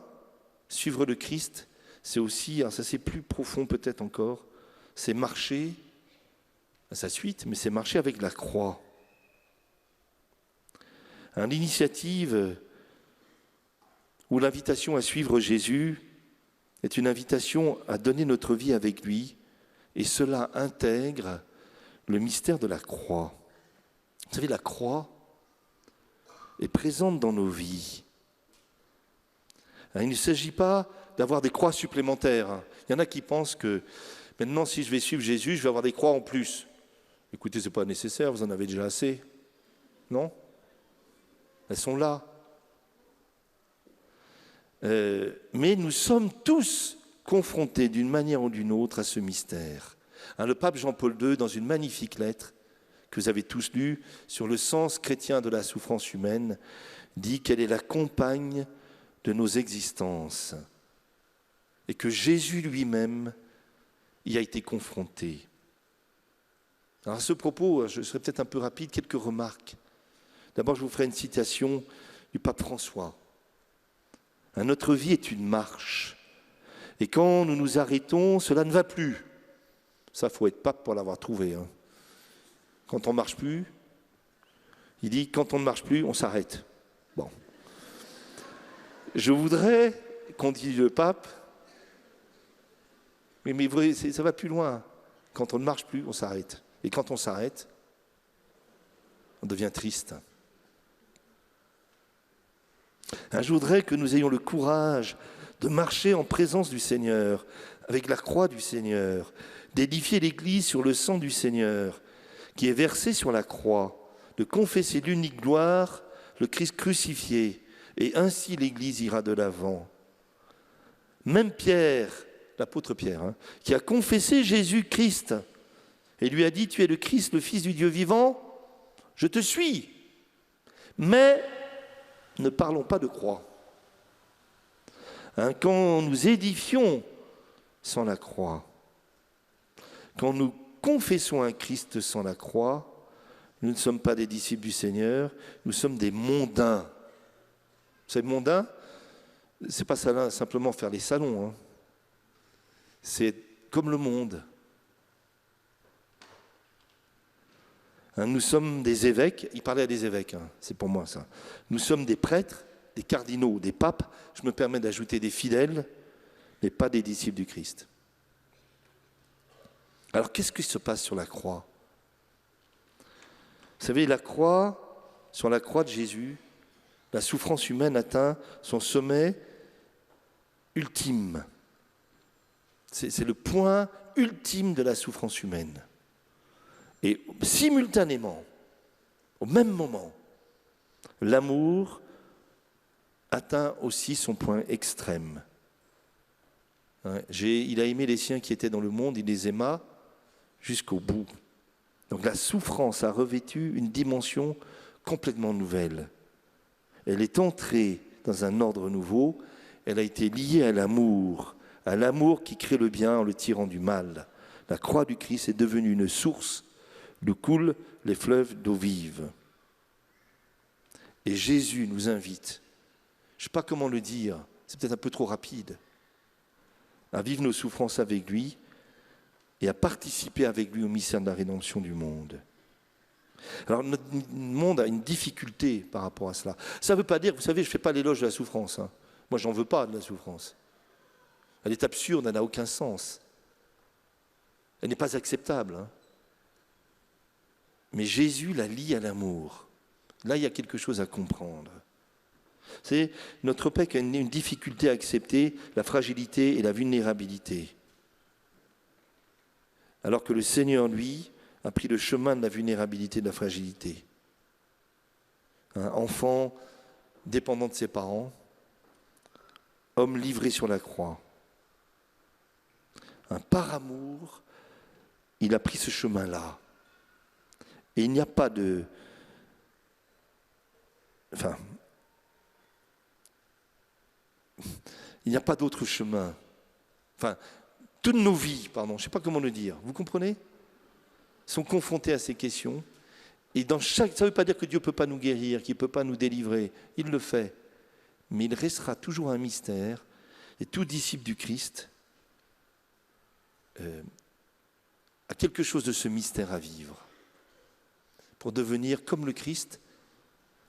Speaker 1: suivre le Christ, c'est aussi, alors ça c'est plus profond peut-être encore, c'est marcher à sa suite, mais c'est marcher avec la croix. L'initiative ou l'invitation à suivre Jésus est une invitation à donner notre vie avec lui, et cela intègre le mystère de la croix. Vous savez, la croix est présente dans nos vies. Il ne s'agit pas d'avoir des croix supplémentaires. Il y en a qui pensent que maintenant, si je vais suivre Jésus, je vais avoir des croix en plus. Écoutez, ce n'est pas nécessaire, vous en avez déjà assez. Non ? Elles sont là. Mais nous sommes tous confrontés d'une manière ou d'une autre à ce mystère. Le pape Jean-Paul II, dans une magnifique lettre que vous avez tous lue sur le sens chrétien de la souffrance humaine, dit qu'elle est la compagne de nos existences et que Jésus lui-même y a été confronté. Alors à ce propos, je serai peut-être un peu rapide, quelques remarques. D'abord, je vous ferai une citation du pape François. Notre vie est une marche. Et quand nous nous arrêtons, cela ne va plus. Ça, il faut être pape pour l'avoir trouvé. Quand on ne marche plus, il dit, quand on ne marche plus, on s'arrête. Bon. Je voudrais qu'on dise le pape, mais ça va plus loin. Quand on ne marche plus, on s'arrête. Et quand on s'arrête, on devient triste. Je voudrais que nous ayons le courage de marcher en présence du Seigneur, avec la croix du Seigneur, d'édifier l'Église sur le sang du Seigneur, qui est versé sur la croix, de confesser l'unique gloire, le Christ crucifié, et ainsi l'Église ira de l'avant. Même Pierre, l'apôtre Pierre, qui a confessé Jésus-Christ, et lui a dit, tu es le Christ, le Fils du Dieu vivant, je te suis. Mais ne parlons pas de croix. Quand nous édifions sans la croix, quand nous confessons un Christ sans la croix, nous ne sommes pas des disciples du Seigneur, nous sommes des mondains. Vous savez, mondains, ce n'est pas simplement faire les salons, c'est comme le monde. Nous sommes des évêques, il parlait à des évêques, c'est pour moi ça. Nous sommes des prêtres, des cardinaux, des papes, je me permets d'ajouter des fidèles, mais pas des disciples du Christ. Alors qu'est-ce qui se passe sur la croix ? Vous savez, la croix, sur la croix de Jésus, la souffrance humaine atteint son sommet ultime. C'est le point ultime de la souffrance humaine. Et simultanément, au même moment, l'amour atteint aussi son point extrême. Il a aimé les siens qui étaient dans le monde, il les aima jusqu'au bout. Donc la souffrance a revêtu une dimension complètement nouvelle. Elle est entrée dans un ordre nouveau, elle a été liée à l'amour qui crée le bien en le tirant du mal. La croix du Christ est devenue une source d'où coulent les fleuves d'eau vive. Et Jésus nous invite, je ne sais pas comment le dire, c'est peut-être un peu trop rapide, à vivre nos souffrances avec lui et à participer avec lui au mystère de la rédemption du monde. Alors notre monde a une difficulté par rapport à cela. Ça ne veut pas dire, vous savez, je ne fais pas l'éloge de la souffrance. Moi, j'en veux pas de la souffrance. Elle est absurde, elle n'a aucun sens. Elle n'est pas acceptable. Mais Jésus la lie à l'amour. Là, il y a quelque chose à comprendre. C'est notre peuple a une difficulté à accepter la fragilité et la vulnérabilité. alors que le Seigneur, lui, a pris le chemin de la vulnérabilité, de la fragilité. Un enfant dépendant de ses parents, homme livré sur la croix. Par amour, il a pris ce chemin-là. Et il n'y a pas de... Enfin, il n'y a pas d'autre chemin. Enfin, toutes nos vies, pardon, je ne sais pas comment le dire, vous comprenez, sont confrontées à ces questions. Et dans chaque, ça ne veut pas dire que Dieu ne peut pas nous guérir, qu'il ne peut pas nous délivrer. Il le fait. Mais il restera toujours un mystère. Et tout disciple du Christ a quelque chose de ce mystère à vivre. Pour devenir, comme le Christ,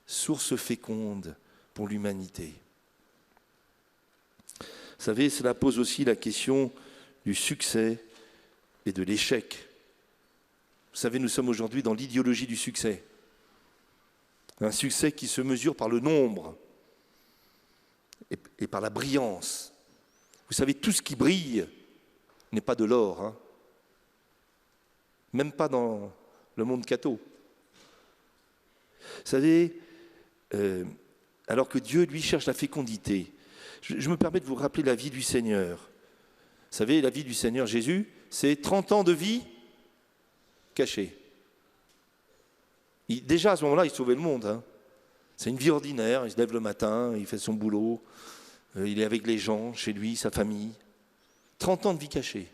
Speaker 1: source féconde pour l'humanité. Vous savez, cela pose aussi la question du succès et de l'échec. Vous savez, nous sommes aujourd'hui dans l'idéologie du succès. Un succès qui se mesure par le nombre et par la brillance. Vous savez, tout ce qui brille n'est pas de l'or, hein. Même pas dans le monde catho. Vous savez, alors que Dieu, lui, cherche la fécondité. Je me permets de vous rappeler la vie du Seigneur. Vous savez, la vie du Seigneur Jésus, c'est 30 ans de vie cachée. Déjà, à ce moment-là, il sauvait le monde, hein. C'est une vie ordinaire, il se lève le matin, il fait son boulot, il est avec les gens, chez lui, sa famille. 30 ans de vie cachée.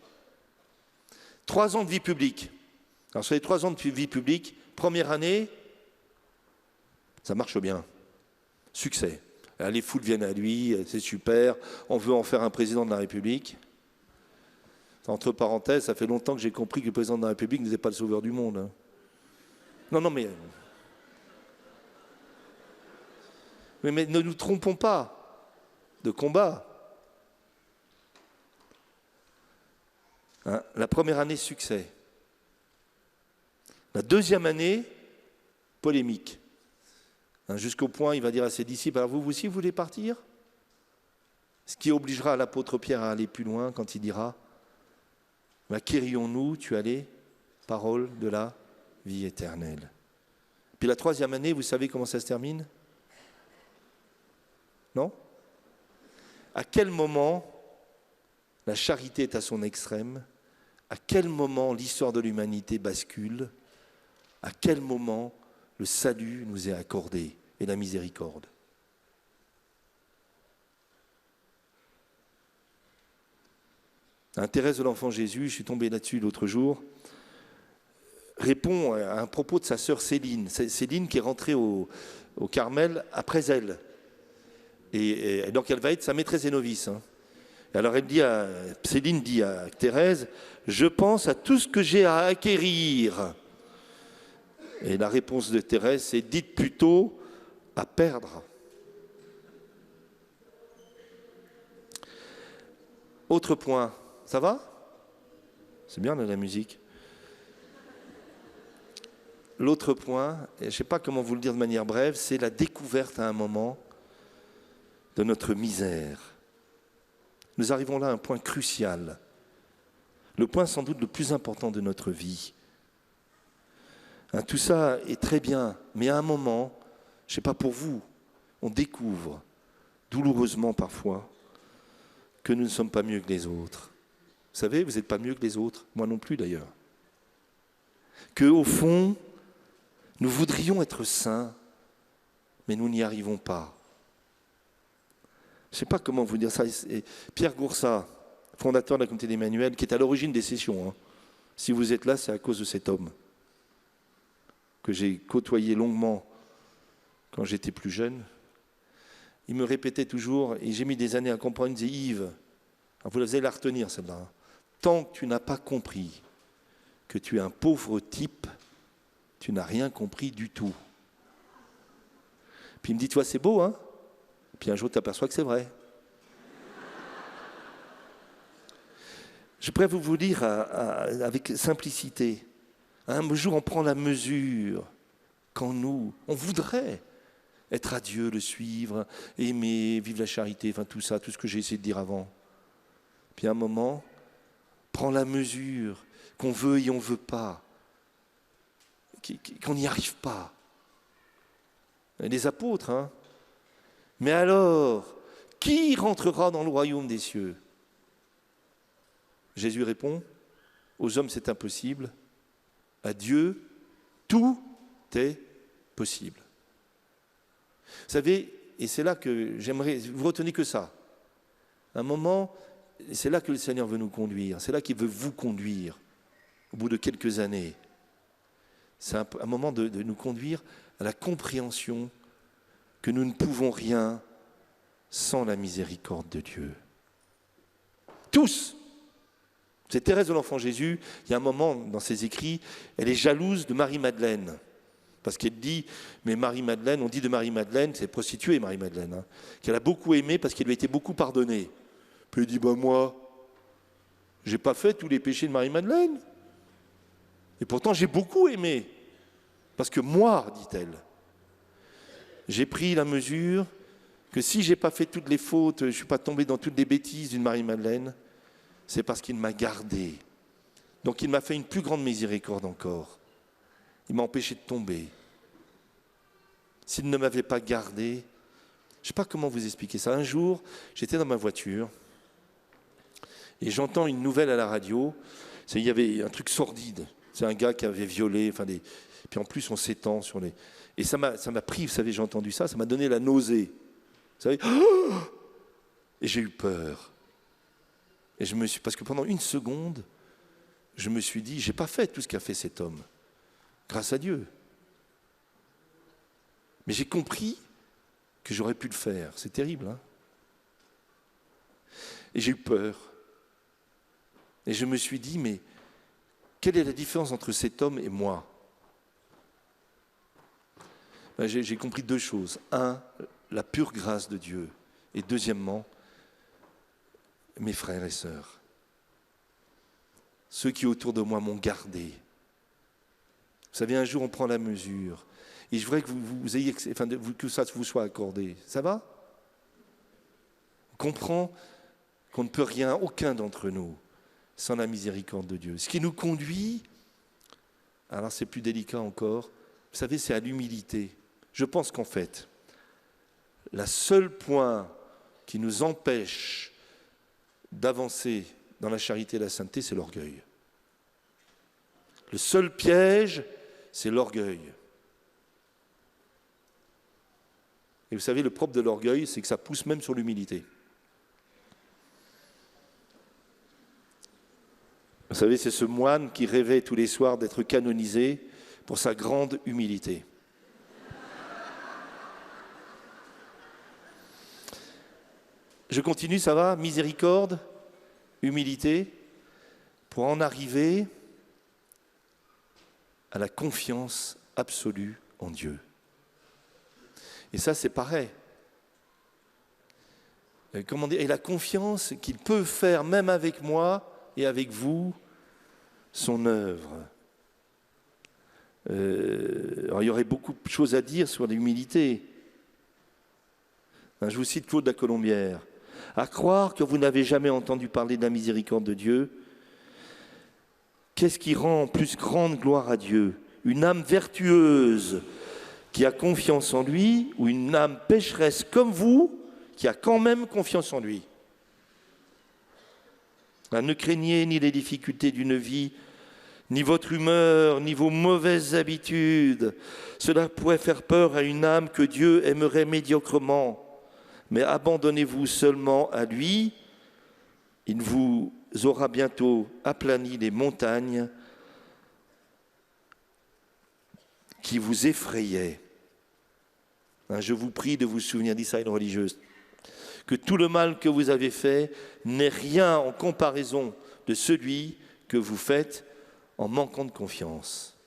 Speaker 1: 3 ans de vie publique. Alors sur les 3 ans de vie publique, première année, ça marche bien. Succès. Les foules viennent à lui, c'est super, on veut en faire un président de la République. Entre parenthèses, ça fait longtemps que j'ai compris que le président de la République n'était pas le sauveur du monde, hein. Non, mais ne nous trompons pas de combat. Hein, la première année, succès. La deuxième année, polémique. Hein, jusqu'au point, il va dire à ses disciples, alors vous aussi, vous voulez partir? Ce qui obligera l'apôtre Pierre à aller plus loin quand il dira, qu'irions-nous, tu allais, parole de la vie éternelle. Puis la troisième année, vous savez comment ça se termine? Non? À quel moment la charité est à son extrême? À quel moment l'histoire de l'humanité bascule? À quel moment le salut nous est accordé et la miséricorde? Thérèse de l'Enfant Jésus, je suis tombé là-dessus l'autre jour, répond à un propos de sa sœur Céline. Céline qui est rentrée au Carmel après elle. Et donc elle va être sa maîtresse et novice. Hein. Alors Céline dit à Thérèse, je pense à tout ce que j'ai à acquérir. Et la réponse de Thérèse, c'est dites plutôt à perdre. Autre point, ça va? C'est bien la musique. L'autre point, je ne sais pas comment vous le dire de manière brève, c'est la découverte à un moment de notre misère. Nous arrivons là à un point crucial, le point sans doute le plus important de notre vie. Tout ça est très bien, mais à un moment, je ne sais pas pour vous, on découvre, douloureusement parfois, que nous ne sommes pas mieux que les autres. Vous savez, vous n'êtes pas mieux que les autres, moi non plus d'ailleurs. Qu'au fond, nous voudrions être saints, mais nous n'y arrivons pas. Je ne sais pas comment vous dire ça. Pierre Goursat, fondateur de la communauté d'Emmanuel, qui est à l'origine des sessions. Hein. Si vous êtes là, c'est à cause de cet homme que j'ai côtoyé longuement quand j'étais plus jeune. Il me répétait toujours, et j'ai mis des années à comprendre, il me disait, Yves, vous allez la retenir celle-là, tant que tu n'as pas compris que tu es un pauvre type, tu n'as rien compris du tout. Puis il me dit, tu vois, c'est beau, hein? Puis un jour, tu t'aperçois que c'est vrai. Je pourrais vous dire avec simplicité, un jour on prend la mesure quand on voudrait être à Dieu, le suivre, aimer, vivre la charité, enfin tout ça, tout ce que j'ai essayé de dire avant. Puis à un moment, prend la mesure qu'on veut et on ne veut pas, qu'on n'y arrive pas. Les apôtres, hein. Mais alors, qui rentrera dans le royaume des cieux? Jésus répond, aux hommes c'est impossible, à Dieu tout est possible. Vous savez, et c'est là que j'aimerais, vous retenez que ça. À un moment, c'est là que le Seigneur veut nous conduire, c'est là qu'il veut vous conduire, au bout de quelques années. C'est un moment de nous conduire à la compréhension que nous ne pouvons rien sans la miséricorde de Dieu. Tous. C'est Thérèse de l'Enfant Jésus, il y a un moment dans ses écrits, elle est jalouse de Marie-Madeleine. Parce qu'elle dit, mais Marie-Madeleine, on dit de Marie-Madeleine, c'est prostituée Marie-Madeleine, hein, qu'elle a beaucoup aimé parce qu'elle lui a été beaucoup pardonnée. Puis elle dit, moi, j'ai pas fait tous les péchés de Marie-Madeleine. Et pourtant, j'ai beaucoup aimé. Parce que moi, dit-elle, j'ai pris la mesure que si je n'ai pas fait toutes les fautes, je ne suis pas tombé dans toutes les bêtises d'une Marie-Madeleine, c'est parce qu'il m'a gardé. Donc il m'a fait une plus grande miséricorde encore. Il m'a empêché de tomber. S'il ne m'avait pas gardé, je ne sais pas comment vous expliquer ça. Un jour, j'étais dans ma voiture et j'entends une nouvelle à la radio. Il y avait un truc sordide. C'est un gars qui avait violé, puis en plus on s'étend sur les... Et ça m'a pris, vous savez, j'ai entendu ça, ça m'a donné la nausée. Vous savez, et j'ai eu peur. Et parce que pendant une seconde, je me suis dit, j'ai pas fait tout ce qu'a fait cet homme, grâce à Dieu. Mais j'ai compris que j'aurais pu le faire. C'est terrible, hein? Et j'ai eu peur. Et je me suis dit, mais quelle est la différence entre cet homme et moi? J'ai compris deux choses. Un, la pure grâce de Dieu. Et deuxièmement, mes frères et sœurs. Ceux qui autour de moi m'ont gardé. Vous savez, un jour on prend la mesure. Et je voudrais que vous ayez, que ça vous soit accordé. Ça va? On comprend qu'on ne peut rien, aucun d'entre nous, sans la miséricorde de Dieu. Ce qui nous conduit, alors c'est plus délicat encore, vous savez, c'est à l'humilité. Je pense qu'en fait, le seul point qui nous empêche d'avancer dans la charité et la sainteté, c'est l'orgueil. Le seul piège, c'est l'orgueil. Et vous savez, le propre de l'orgueil, c'est que ça pousse même sur l'humilité. Vous savez, c'est ce moine qui rêvait tous les soirs d'être canonisé pour sa grande humilité. Je continue, ça va? Miséricorde, humilité, pour en arriver à la confiance absolue en Dieu. Et ça, c'est pareil. Comment dire? Et la confiance qu'il peut faire, même avec moi et avec vous, son œuvre. Alors, il y aurait beaucoup de choses à dire sur l'humilité. Je vous cite Claude la Colombière. À croire que vous n'avez jamais entendu parler de la miséricorde de Dieu, qu'est-ce qui rend plus grande gloire à Dieu? Une âme vertueuse qui a confiance en lui ou une âme pécheresse comme vous qui a quand même confiance en lui? Ne craignez ni les difficultés d'une vie, ni votre humeur, ni vos mauvaises habitudes. Cela pourrait faire peur à une âme que Dieu aimerait médiocrement. Mais abandonnez-vous seulement à lui, il vous aura bientôt aplani les montagnes qui vous effrayaient. Je vous prie de vous souvenir, dit ça une religieuse, que tout le mal que vous avez fait n'est rien en comparaison de celui que vous faites en manquant de confiance.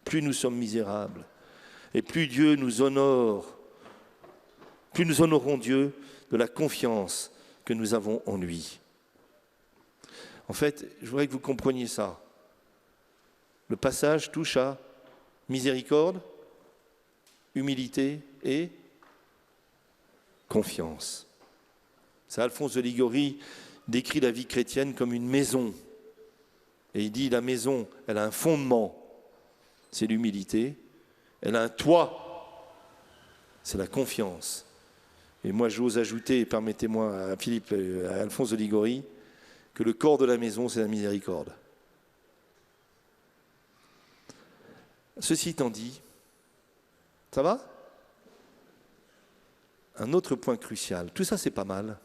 Speaker 1: Plus nous sommes misérables et plus Dieu nous honore, plus nous honorons Dieu de la confiance que nous avons en lui. En fait, je voudrais que vous compreniez ça. Le passage touche à miséricorde, humilité et confiance. C'est Alphonse de Liguori décrit la vie chrétienne comme une maison. Et il dit, la maison, elle a un fondement, c'est l'humilité. Elle a un toit, c'est la confiance. Et moi, j'ose ajouter, permettez-moi à Philippe, à Alphonse de Ligorie, que le corps de la maison, c'est la miséricorde. Ceci étant dit, ça va ? Un autre point crucial, tout ça c'est pas mal,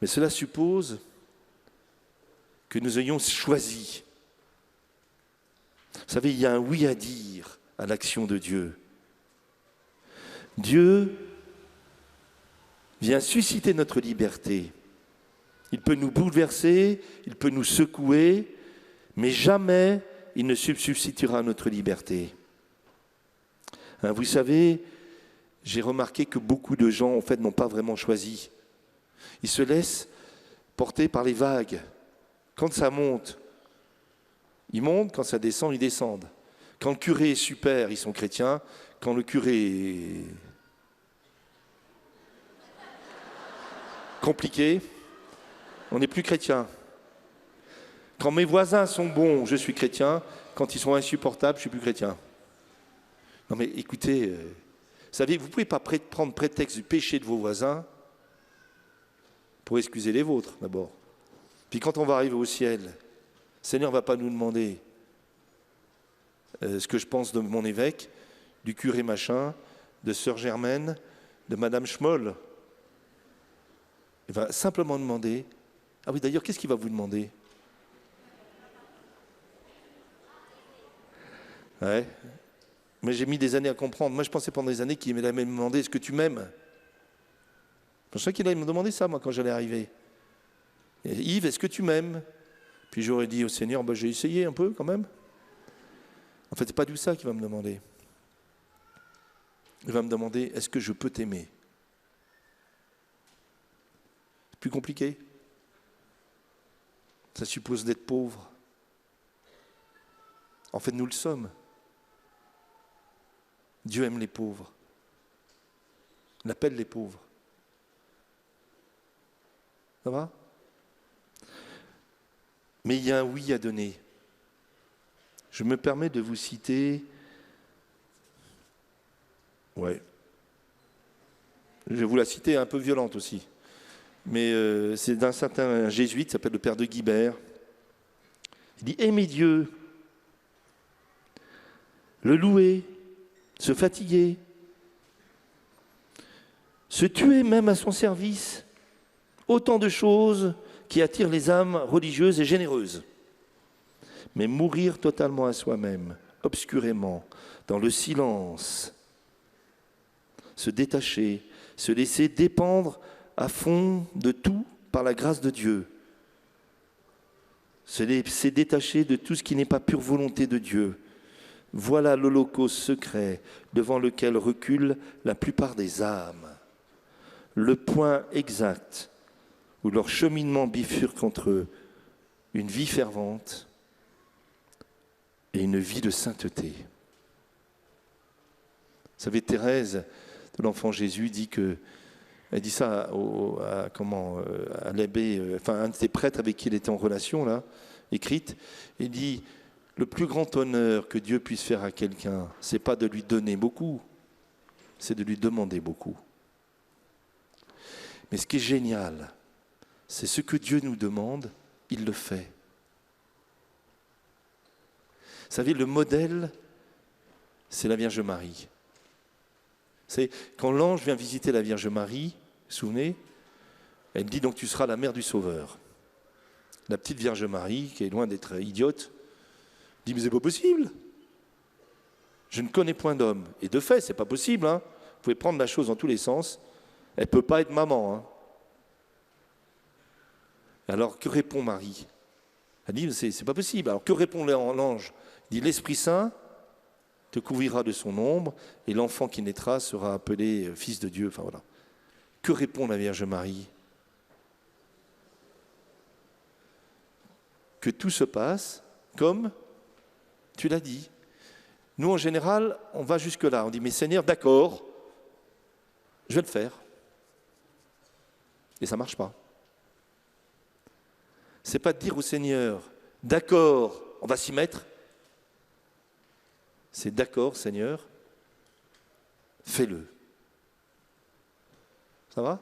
Speaker 1: mais cela suppose que nous ayons choisi. Vous savez, il y a un oui à dire à l'action de Dieu. Dieu vient susciter notre liberté. Il peut nous bouleverser, il peut nous secouer, mais jamais il ne substituera à notre liberté. Hein, vous savez, j'ai remarqué que beaucoup de gens, en fait, n'ont pas vraiment choisi. Ils se laissent porter par les vagues. Quand ça monte, ils montent. Quand ça descend, ils descendent. Quand le curé est super, ils sont chrétiens. Quand le curé est compliqué, on n'est plus chrétien. Quand mes voisins sont bons, je suis chrétien. Quand ils sont insupportables, je ne suis plus chrétien. Non mais écoutez, vous savez, vous ne pouvez pas prendre prétexte du péché de vos voisins pour excuser les vôtres d'abord. Puis quand on va arriver au ciel, le Seigneur ne va pas nous demander ce que je pense de mon évêque, du curé machin, de sœur Germaine, de madame Schmoll. Il va simplement demander, ah oui d'ailleurs, qu'est-ce qu'il va vous demander ? Ouais. Mais j'ai mis des années à comprendre. Moi, je pensais pendant des années qu'il m'allait me demander, est-ce que tu m'aimes ? Je pensais qu'il allait me demander ça, moi, quand j'allais arriver. Et, Yves, est-ce que tu m'aimes ? Puis j'aurais dit au Seigneur, j'ai essayé un peu quand même. En fait, c'est pas du ça qu'il va me demander. Il va me demander, est-ce que je peux t'aimer ? C'est plus compliqué. Ça suppose d'être pauvre. En fait, nous le sommes. Dieu aime les pauvres. Il appelle les pauvres. Ça va ? Mais il y a un oui à donner. Je me permets de vous citer... Ouais. Je vais vous la citer un peu violente aussi. Mais c'est d'un certain jésuite, qui s'appelle le père de Guibert. Il dit « Aimer Dieu, le louer, se fatiguer, se tuer même à son service, autant de choses qui attirent les âmes religieuses et généreuses. Mais mourir totalement à soi-même, obscurément, dans le silence, se détacher, se laisser dépendre à fond de tout par la grâce de Dieu, se laisser détacher de tout ce qui n'est pas pure volonté de Dieu. Voilà l'holocauste secret devant lequel reculent la plupart des âmes. Le point exact où leur cheminement bifurque entre une vie fervente et une vie de sainteté. Vous savez, Thérèse de l'Enfant Jésus dit que, elle dit ça à l'abbé, un de ses prêtres avec qui il était en relation là, écrite, il dit: le plus grand honneur que Dieu puisse faire à quelqu'un, c'est pas de lui donner beaucoup, c'est de lui demander beaucoup. Mais ce qui est génial, c'est ce que Dieu nous demande, il le fait. Vous savez, le modèle, c'est la Vierge Marie. C'est quand l'ange vient visiter la Vierge Marie, vous vous souvenez, elle dit donc tu seras la mère du Sauveur. La petite Vierge Marie, qui est loin d'être idiote, dit mais c'est pas possible. Je ne connais point d'homme. Et de fait, c'est pas possible. Hein. Vous pouvez prendre la chose dans tous les sens. Elle ne peut pas être maman. Hein. Alors que répond Marie ? Elle dit c'est pas possible. Alors que répond l'ange ? Il dit l'Esprit Saint te couvrira de son ombre et l'enfant qui naîtra sera appelé fils de Dieu. Enfin voilà. Que répond la Vierge Marie ? Que tout se passe comme tu l'as dit. Nous, en général, on va jusque-là. On dit, mais Seigneur, d'accord, je vais le faire. Et ça ne marche pas. C'est pas de dire au Seigneur, d'accord, on va s'y mettre. C'est d'accord, Seigneur, fais-le. Ça va?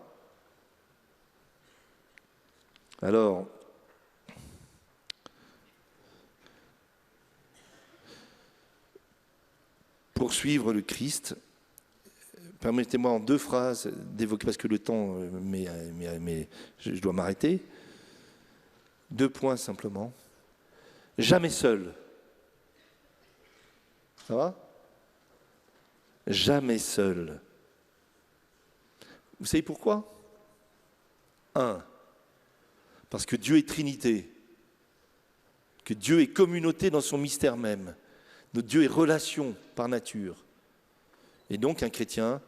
Speaker 1: Alors, pour suivre le Christ, permettez-moi en 2 phrases d'évoquer, parce que le temps, mais je dois m'arrêter. 2 points simplement. Jamais seul. Ça va? Jamais seul. Vous savez pourquoi? 1. Parce que Dieu est Trinité. Que Dieu est communauté dans son mystère même. Notre Dieu est relation par nature. Et donc un chrétien,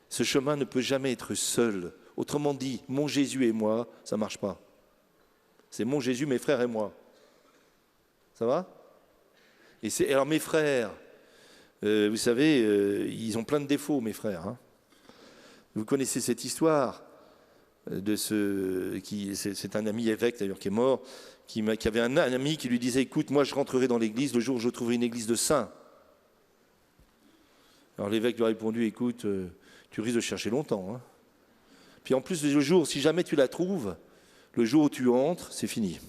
Speaker 1: ce chemin ne peut jamais être seul. Autrement dit, mon Jésus et moi, ça ne marche pas. C'est mon Jésus, mes frères et moi. Ça va? Alors mes frères, vous savez, ils ont plein de défauts, mes frères. Hein. Vous connaissez cette histoire de c'est un ami évêque d'ailleurs qui est mort, qui avait un ami qui lui disait, écoute, moi je rentrerai dans l'église le jour où je trouverai une église de saints. Alors l'évêque lui a répondu, écoute, tu risques de chercher longtemps. Hein. Puis en plus, le jour, si jamais tu la trouves, le jour où tu entres, c'est fini.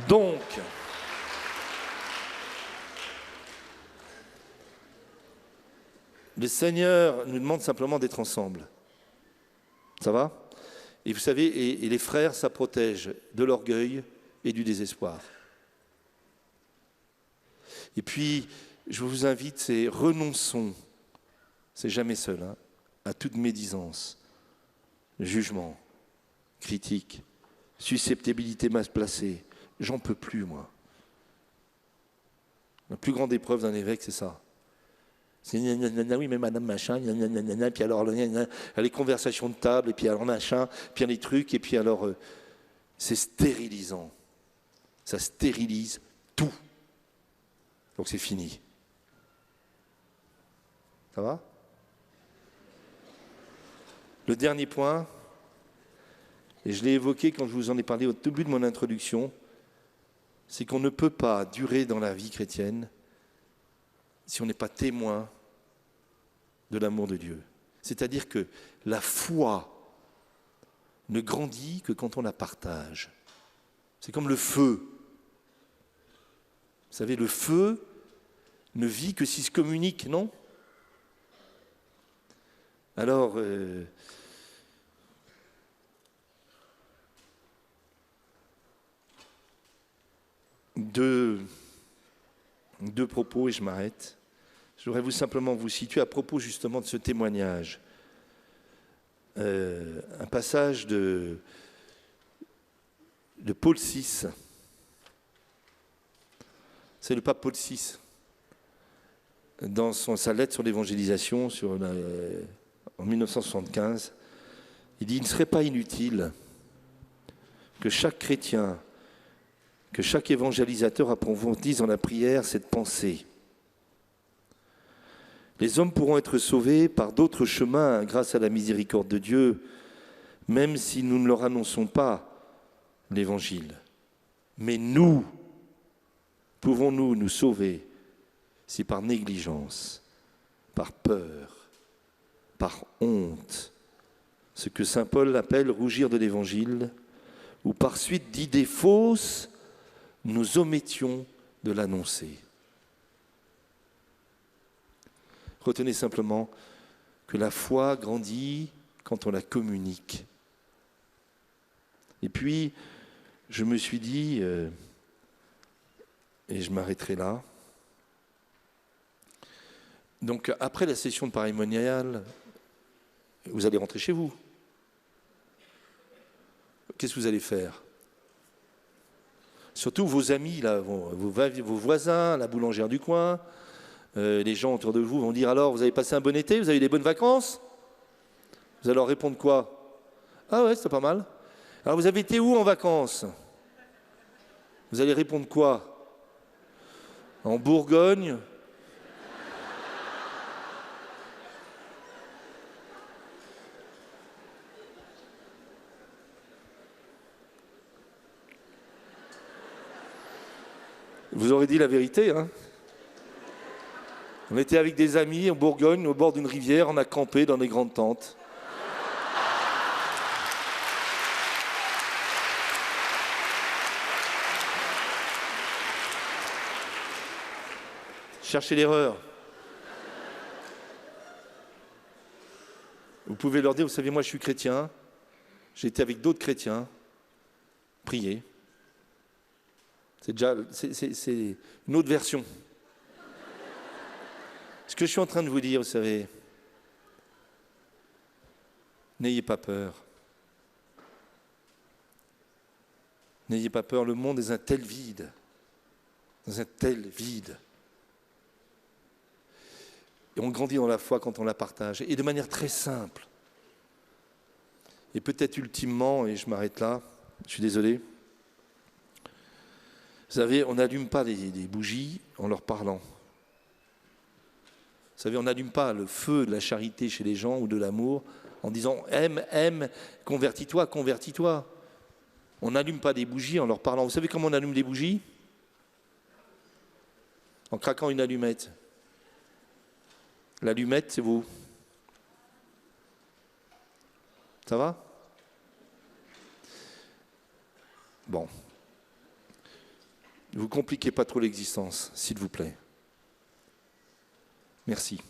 Speaker 1: Donc, le Seigneur nous demande simplement d'être ensemble. Ça va? Et vous savez, et les frères, ça protège de l'orgueil et du désespoir. Et puis, je vous invite, c'est renonçons, c'est jamais seul, hein, à toute médisance, jugement, critique, susceptibilité mal placée. J'en peux plus, moi. La plus grande épreuve d'un évêque, c'est ça. C'est oui, mais madame machin, puis alors les conversations de table, et puis alors machin, puis les trucs, et puis alors c'est stérilisant. Ça stérilise tout. Donc c'est fini. Ça va? Le dernier point, et je l'ai évoqué quand je vous en ai parlé au début de mon introduction, c'est qu'on ne peut pas durer dans la vie chrétienne si on n'est pas témoin de l'amour de Dieu. C'est-à-dire que la foi ne grandit que quand on la partage. C'est comme le feu. Vous savez, le feu ne vit que s'il se communique, non? Alors, deux propos et je m'arrête. Je voudrais simplement vous situer à propos justement de ce témoignage. Un passage de Paul VI. C'est le pape Paul VI. Dans sa lettre sur l'évangélisation en 1975, il dit « Il ne serait pas inutile que chaque chrétien, que chaque évangélisateur approfondisse dans la prière cette pensée. Les hommes pourront être sauvés par d'autres chemins grâce à la miséricorde de Dieu, même si nous ne leur annonçons pas l'Évangile. Mais nous, pouvons-nous nous sauver si par négligence, par peur, par honte, ce que saint Paul appelle rougir de l'Évangile, ou par suite d'idées fausses, nous omettions de l'annoncer. Retenez simplement que la foi grandit quand on la communique. Et puis, je me suis dit, et je m'arrêterai là, donc après la session de parémonial, vous allez rentrer chez vous. Qu'est-ce que vous allez faire? Surtout vos amis, là, vos voisins, la boulangère du coin, les gens autour de vous vont dire « Alors, vous avez passé un bon été? Vous avez eu des bonnes vacances ?» Vous allez leur répondre quoi? « Ah ouais, c'était pas mal. » Alors, vous avez été où en vacances? Vous allez répondre quoi? En Bourgogne? vous aurez dit la vérité, hein. On était avec des amis en Bourgogne, au bord d'une rivière, on a campé dans des grandes tentes. Cherchez l'erreur. Vous pouvez leur dire, vous savez, moi je suis chrétien, j'ai été avec d'autres chrétiens, priez. C'est déjà c'est une autre version. Ce que je suis en train de vous dire, vous savez, n'ayez pas peur. N'ayez pas peur, le monde est un tel vide. Dans un tel vide. Et on grandit dans la foi quand on la partage. Et de manière très simple. Et peut-être ultimement, et je m'arrête là, je suis désolé. Vous savez, on n'allume pas des bougies en leur parlant. Vous savez, on n'allume pas le feu de la charité chez les gens ou de l'amour en disant « aime, aime, convertis-toi, convertis-toi ». On n'allume pas des bougies en leur parlant. Vous savez comment on allume des bougies? En craquant une allumette. L'allumette, c'est vous. Ça va? Bon. Ne vous compliquez pas trop l'existence, s'il vous plaît. Merci.